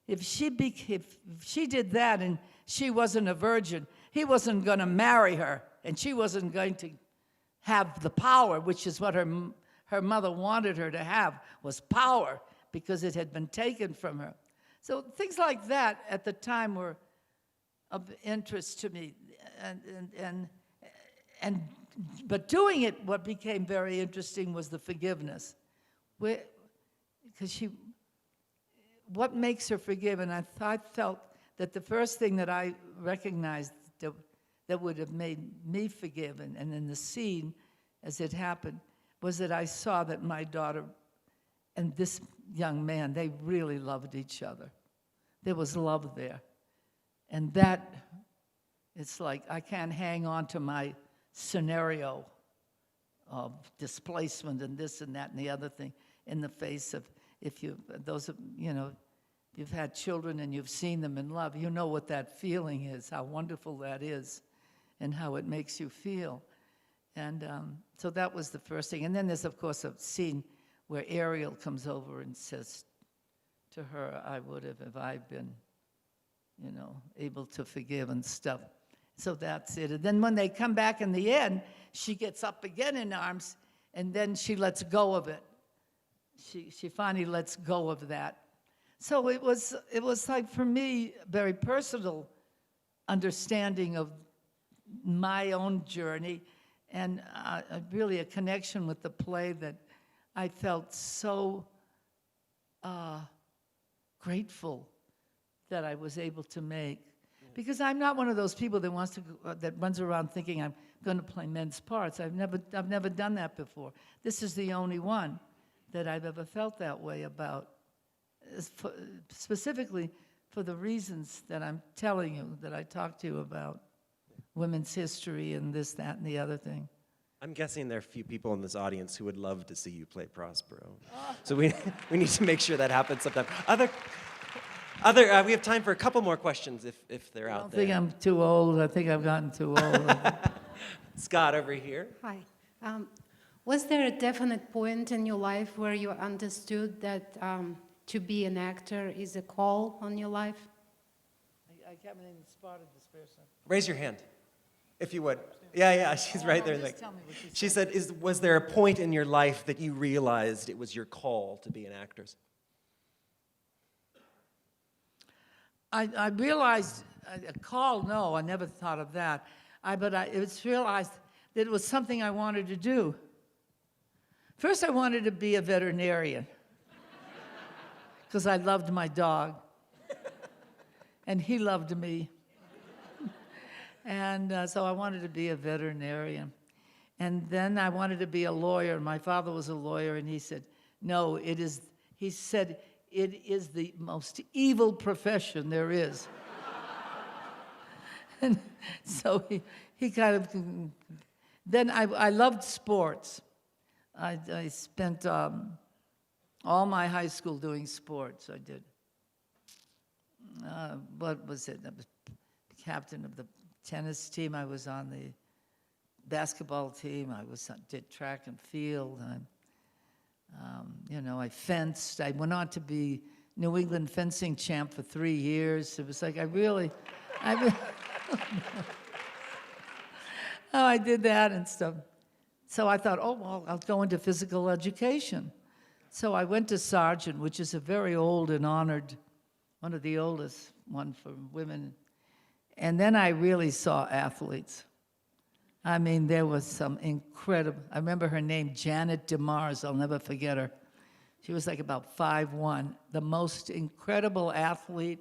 C: if she did that and she wasn't a virgin, he wasn't going to marry her, and she wasn't going to have the power, which is what her mother wanted her to have, was power, because it had been taken from her. So things like that at the time were of interest to me, but doing it, what became very interesting was the forgiveness, because what makes her forgive? And I felt that the first thing that I recognized that would have made me forgive, and in the scene as it happened, was that I saw that my daughter and this young man, they really loved each other. There was love there. And that, it's like I can't hang on to my scenario of displacement and this and that and the other thing in the face of, if you've had children and you've seen them in love, you know what that feeling is, how wonderful that is, and how it makes you feel. And so that was the first thing. And then there's, of course, a scene where Ariel comes over and says to her, I would have if I'd been, able to forgive and stuff. So that's it. And then when they come back in the end, she gets up again in arms, and then she lets go of it. She finally lets go of that. So it was like, for me, very personal understanding of my own journey, and really a connection with the play that I felt so grateful that I was able to make. Because I'm not one of those people that runs around thinking I'm going to play men's parts. I've never done that before. This is the only one that I've ever felt that way about, specifically for the reasons that I'm telling you, that I talked to you about. Women's history and this, that, and the other thing.
B: I'm guessing there are a few people in this audience who would love to see you play Prospero. So we need to make sure that happens sometime. We have time for a couple more questions if they're out there.
C: I don't think I'm too old. I think I've gotten too old.
B: Scott over here.
G: Hi. Was there a definite point in your life where you understood that to be an actor is a call on your life?
C: I haven't even spotted this person.
B: Raise your hand, if you would. Yeah, she's right there.
C: Just tell me what
B: She said, was there a point in your life that you realized it was your call to be an actress?
C: I realized, a call, no, I never thought of that. But it was realized that it was something I wanted to do. First, I wanted to be a veterinarian, because I loved my dog, and he loved me. And so I wanted to be a veterinarian. And then I wanted to be a lawyer. My father was a lawyer, and he said, no, he said, it is the most evil profession there is. And so he kind of, then I loved sports. I spent all my high school doing sports. I did. What was it? I was captain of the tennis team. I was on the basketball team. Did track and field. I fenced. I went on to be New England fencing champ for 3 years. It was like oh, I did that and stuff. So I thought, oh, well, I'll go into physical education. So I went to Sargent, which is a very old and honored, one of the oldest one for women. And then I really saw athletes. I mean, there was some incredible, I remember her name, Janet DeMars, I'll never forget her. She was like about 5'1", the most incredible athlete.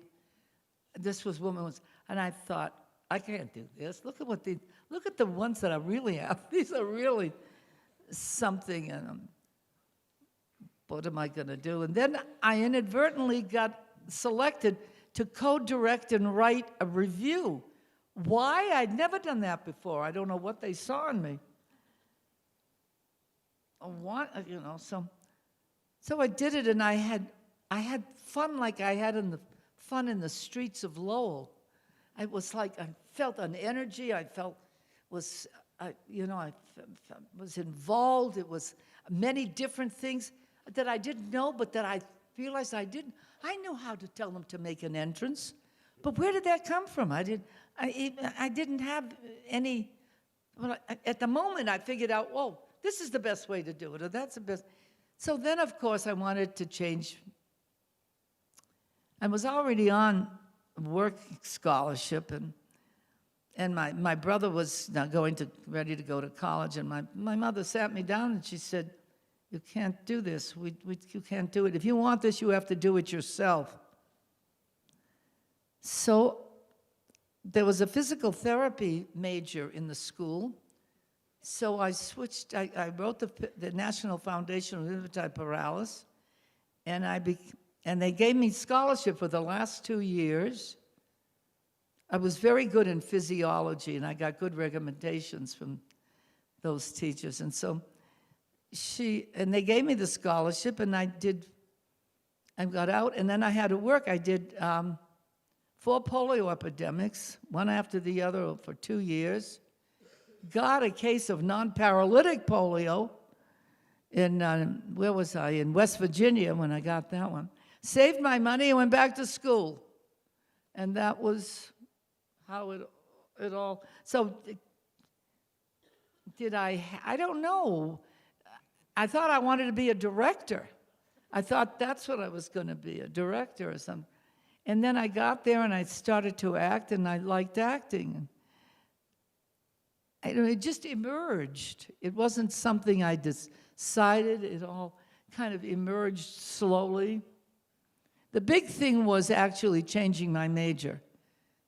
C: This woman, and I thought, I can't do this. Look at the ones that are really athletes. These are really something, and what am I gonna do? And then I inadvertently got selected to co-direct and write a review. Why? I'd never done that before. I don't know what they saw in me. So I did it, and I had fun like I had fun in the streets of Lowell. I was like, I felt an energy. I was involved. It was many different things that I didn't know, but that I realized I didn't. I knew how to tell them to make an entrance, but where did that come from? I didn't have any. Well, at the moment, I figured out, whoa, this is the best way to do it, or that's the best. So then, of course, I wanted to change. I was already on work scholarship, and my brother was now ready to go to college, and my mother sat me down and she said, "You can't do this. You can't do it. If you want this, you have to do it yourself." So there was a physical therapy major in the school. So I switched. I wrote the National Foundation of Infantile Paralysis, and they gave me scholarship for the last 2 years. I was very good in physiology, and I got good recommendations from those teachers. And so they gave me the scholarship, and I got out, and then I had to work. I did 4 polio epidemics, one after the other for 2 years. Got a case of non-paralytic polio in, where was I? In West Virginia when I got that one. Saved my money and went back to school. And that was how it all, so I don't know. I thought I wanted to be a director. I thought that's what I was going to be, a director or something. And then I got there and I started to act, and I liked acting. It just emerged. It wasn't something I decided. It all kind of emerged slowly. The big thing was actually changing my major.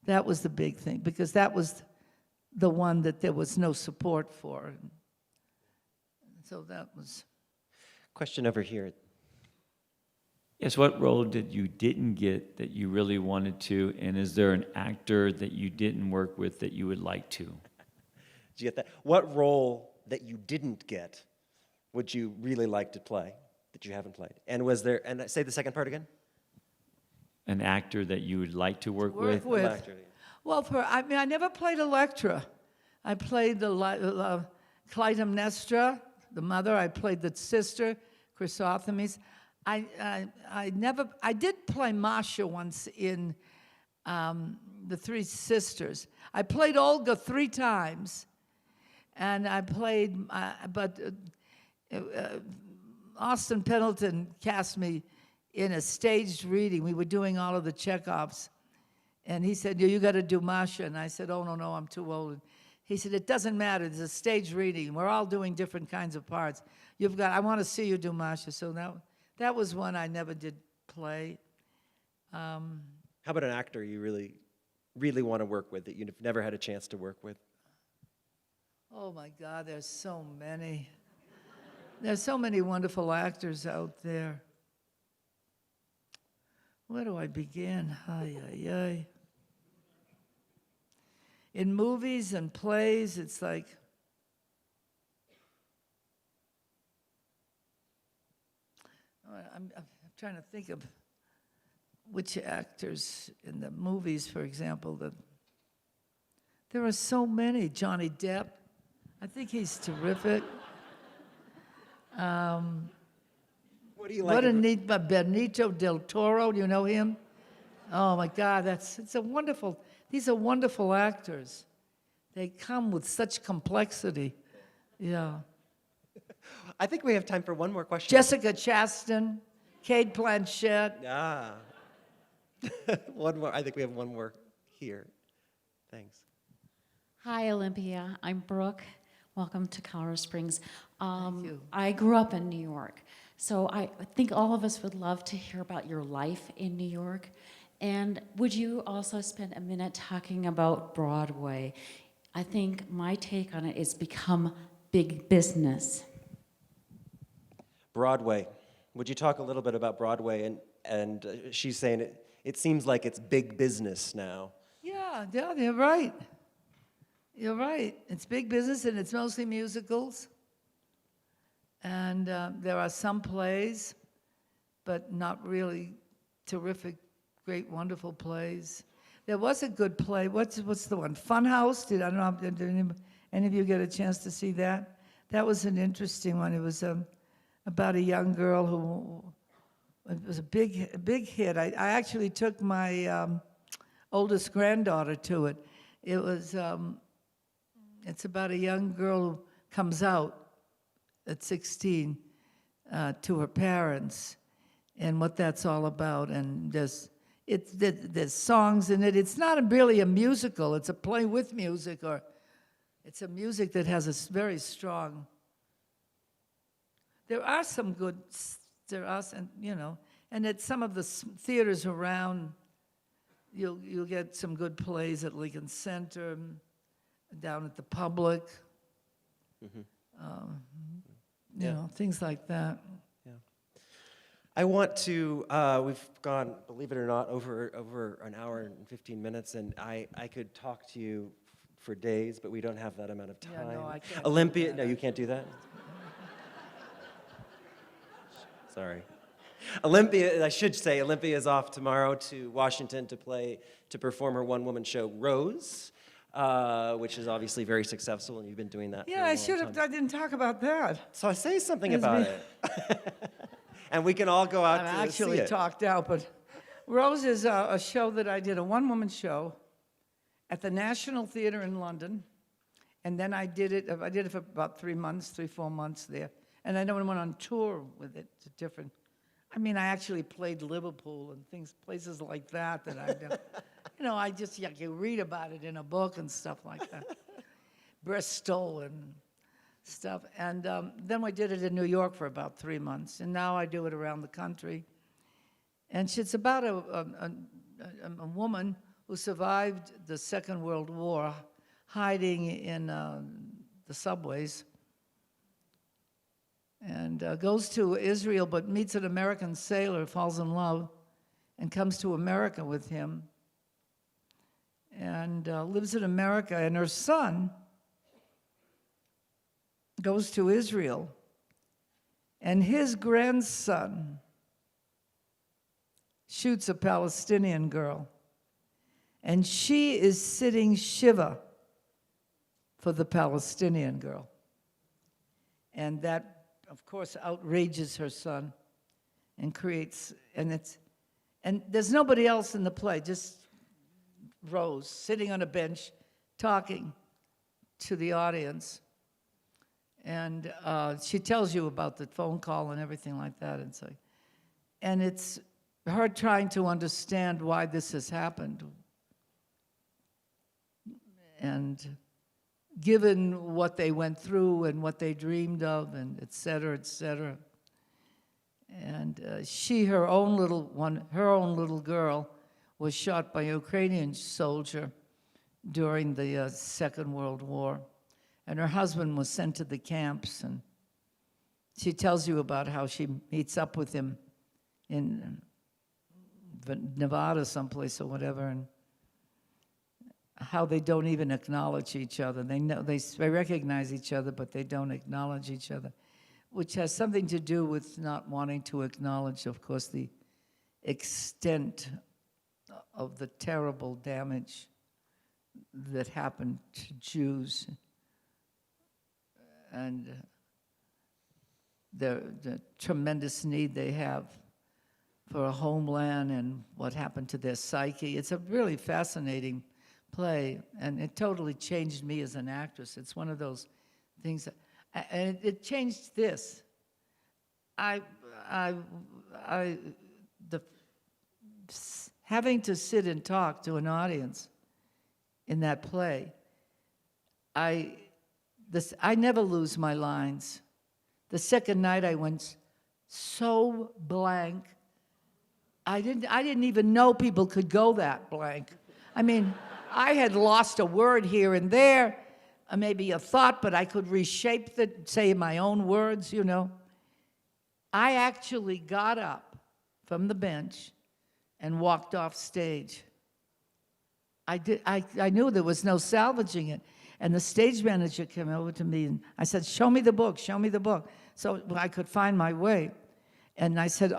C: That was the big thing, because that was the one that there was no support for. So that was.
B: Question over here.
H: Yes, what role did you didn't get that you really wanted to, and is there an actor that you didn't work with that you would like to?
B: Did you get that? What role that you didn't get would you really like to play that you haven't played? And was there, and say the second part again?
H: An actor that you would like to work with?
B: Actor, yeah.
C: Well, I never played Electra. I played the Clytemnestra, the mother. I played the sister, Chrysothemis. I did play Masha once in The Three Sisters. I played Olga 3 times, and I played, Austin Pendleton cast me in a staged reading. We were doing all of the Chekhovs, and he said, "You got to do Masha," and I said, "Oh, no, I'm too old." He said, "It doesn't matter. It's a staged reading. We're all doing different kinds of parts. I want to see you do Masha." So that was one I never did play.
B: How about an actor you really, really want to work with that you've never had a chance to work with?
C: Oh my God, there's so many. There's so many wonderful actors out there. Where do I begin? Ay, ay, ay. In movies and plays, it's like, I'm trying to think of which actors in the movies, for example, that there are so many. Johnny Depp, I think he's terrific.
B: What do you like?
C: What a neat, Benicio del Toro, do you know him? Oh my God, these are wonderful actors. They come with such complexity. Yeah.
B: I think we have time for one more question.
C: Jessica Chastain, Cate Blanchett.
B: Ah. One more. I think we have one more here. Thanks.
I: Hi, Olympia. I'm Brooke. Welcome to Colorado Springs.
C: Thank you.
I: I grew up in New York, so I think all of us would love to hear about your life in New York. And would you also spend a minute talking about Broadway? I think my take on it is become big business.
B: Broadway. Would you talk a little bit about Broadway? And she's saying it seems like it's big business now.
C: Yeah, you're right. You're right. It's big business, and it's mostly musicals. And there are some plays, but not really terrific, great, wonderful plays. There was a good play. What's the one? Funhouse? I don't know. Did any of you get a chance to see that? That was an interesting one. It was about a young girl who. It was a big hit. I actually took my oldest granddaughter to it. It was. It's about a young girl who comes out at 16 to her parents, and what that's all about. And there's songs in it. It's not really a musical. It's a play with music, or it's a music that has a very strong. There are some good. There are, and at some of the theaters around, you'll get some good plays at Lincoln Center, down at the Public, things like that.
B: Yeah. I want to. We've gone, believe it or not, over an hour and 15 minutes, and I could talk to you for days, but we don't have that amount of time.
C: Yeah, no, I can't do
B: Olympia,
C: that.
B: no, you can't do that. Sorry. Olympia, I should say, Olympia is off tomorrow to Washington to perform her one-woman show, Rose, which is obviously very successful, and you've been doing that.
C: Yeah,
B: for a
C: I
B: long
C: should have.
B: time.
C: I didn't talk about that.
B: So I say something
C: It's
B: about
C: me.
B: it, and we can all go out
C: I'm
B: to
C: actually
B: see it.
C: talked out, but Rose is a show that I did, a one-woman show at the National Theatre in London, and then I did it for about 3 months, 4 months there, and I went on tour with it to different. I mean, I actually played Liverpool and places like that I did. I just, you read about it in a book and stuff like that. Bristol and stuff. And then we did it in New York for about 3 months, and now I do it around the country. And it's about a woman who survived the Second World War, hiding in the subways, and goes to Israel, but meets an American sailor, falls in love, and comes to America with him, and lives in America. And her son goes to Israel, and his grandson shoots a Palestinian girl, and she is sitting Shiva for the Palestinian girl. And that, of course, outrages her son and creates, and there's nobody else in the play, just Rose sitting on a bench talking to the audience. And she tells you about the phone call and everything like that. And it's her trying to understand why this has happened. And given what they went through and what they dreamed of, and et cetera, et cetera. And her own little girl was shot by a Ukrainian soldier during the Second World War. And her husband was sent to the camps, and she tells you about how she meets up with him in Nevada someplace or whatever, and how they don't even acknowledge each other. They know they recognize each other, but they don't acknowledge each other, which has something to do with not wanting to acknowledge, of course, the extent of the terrible damage that happened to Jews and the tremendous need they have for a homeland and what happened to their psyche. It's a really fascinating play, and it totally changed me as an actress. It's one of those things, and it changed this. Having to sit and talk to an audience in that play, I never lose my lines. The second night I went so blank. I didn't even know people could go that blank. I mean, I had lost a word here and there, maybe a thought, but I could reshape say my own words, you know. I actually got up from the bench and walked off stage. I knew there was no salvaging it. And the stage manager came over to me and I said, show me the book, show me the book. So I could find my way. And I said,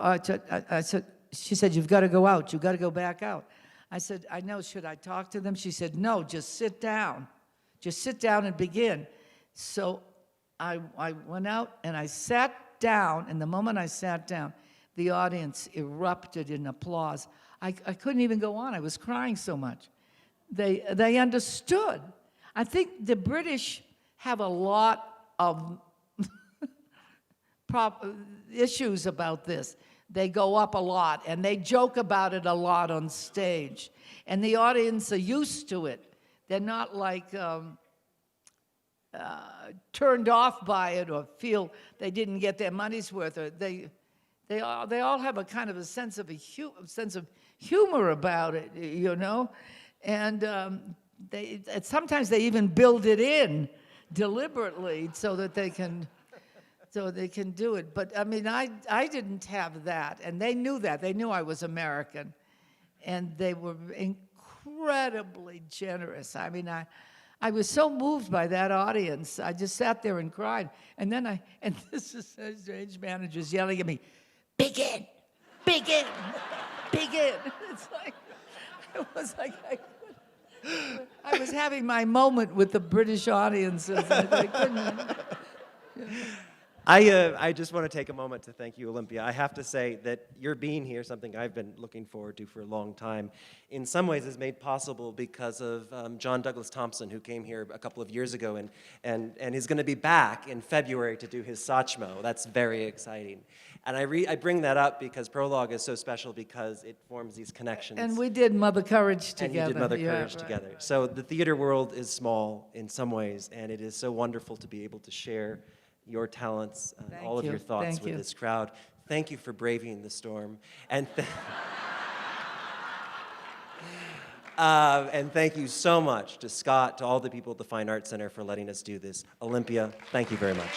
C: she said, you've got to go out, you've got to go back out. I said, I know, should I talk to them? She said, no, just sit down. Just sit down and begin. So I went out and I sat down, and the moment I sat down, the audience erupted in applause. I couldn't even go on, I was crying so much. They understood. I think the British have a lot of issues about this. They go up a lot, and they joke about it a lot on stage. And the audience are used to it. They're not like turned off by it or feel they didn't get their money's worth. Or they all have a kind of a sense of humor about it, you know. And sometimes they even build it in deliberately so that they can do it. But I mean, I didn't have that, and they knew that. They knew I was American, and they were incredibly generous. I mean, I was so moved by that audience. I just sat there and cried. And then this is the stage manager's yelling at me, begin, begin, begin. It's like, it was like I was having my moment with the British audiences. I couldn't.
B: I just want to take a moment to thank you, Olympia. I have to say that your being here, something I've been looking forward to for a long time, in some ways is made possible because of John Douglas Thompson, who came here a couple of years ago and is going to be back in February to do his Sachmo. That's very exciting. And I bring that up because Prologue is so special because it forms these connections.
C: And we did Mother Courage together.
B: And you did Mother Courage together. So the theater world is small in some ways, and it is so wonderful to be able to share your talents, all of your thoughts with this crowd. Thank you for braving the storm. And thank you so much to Scott, to all the people at the Fine Arts Center for letting us do this. Olympia, thank you very much.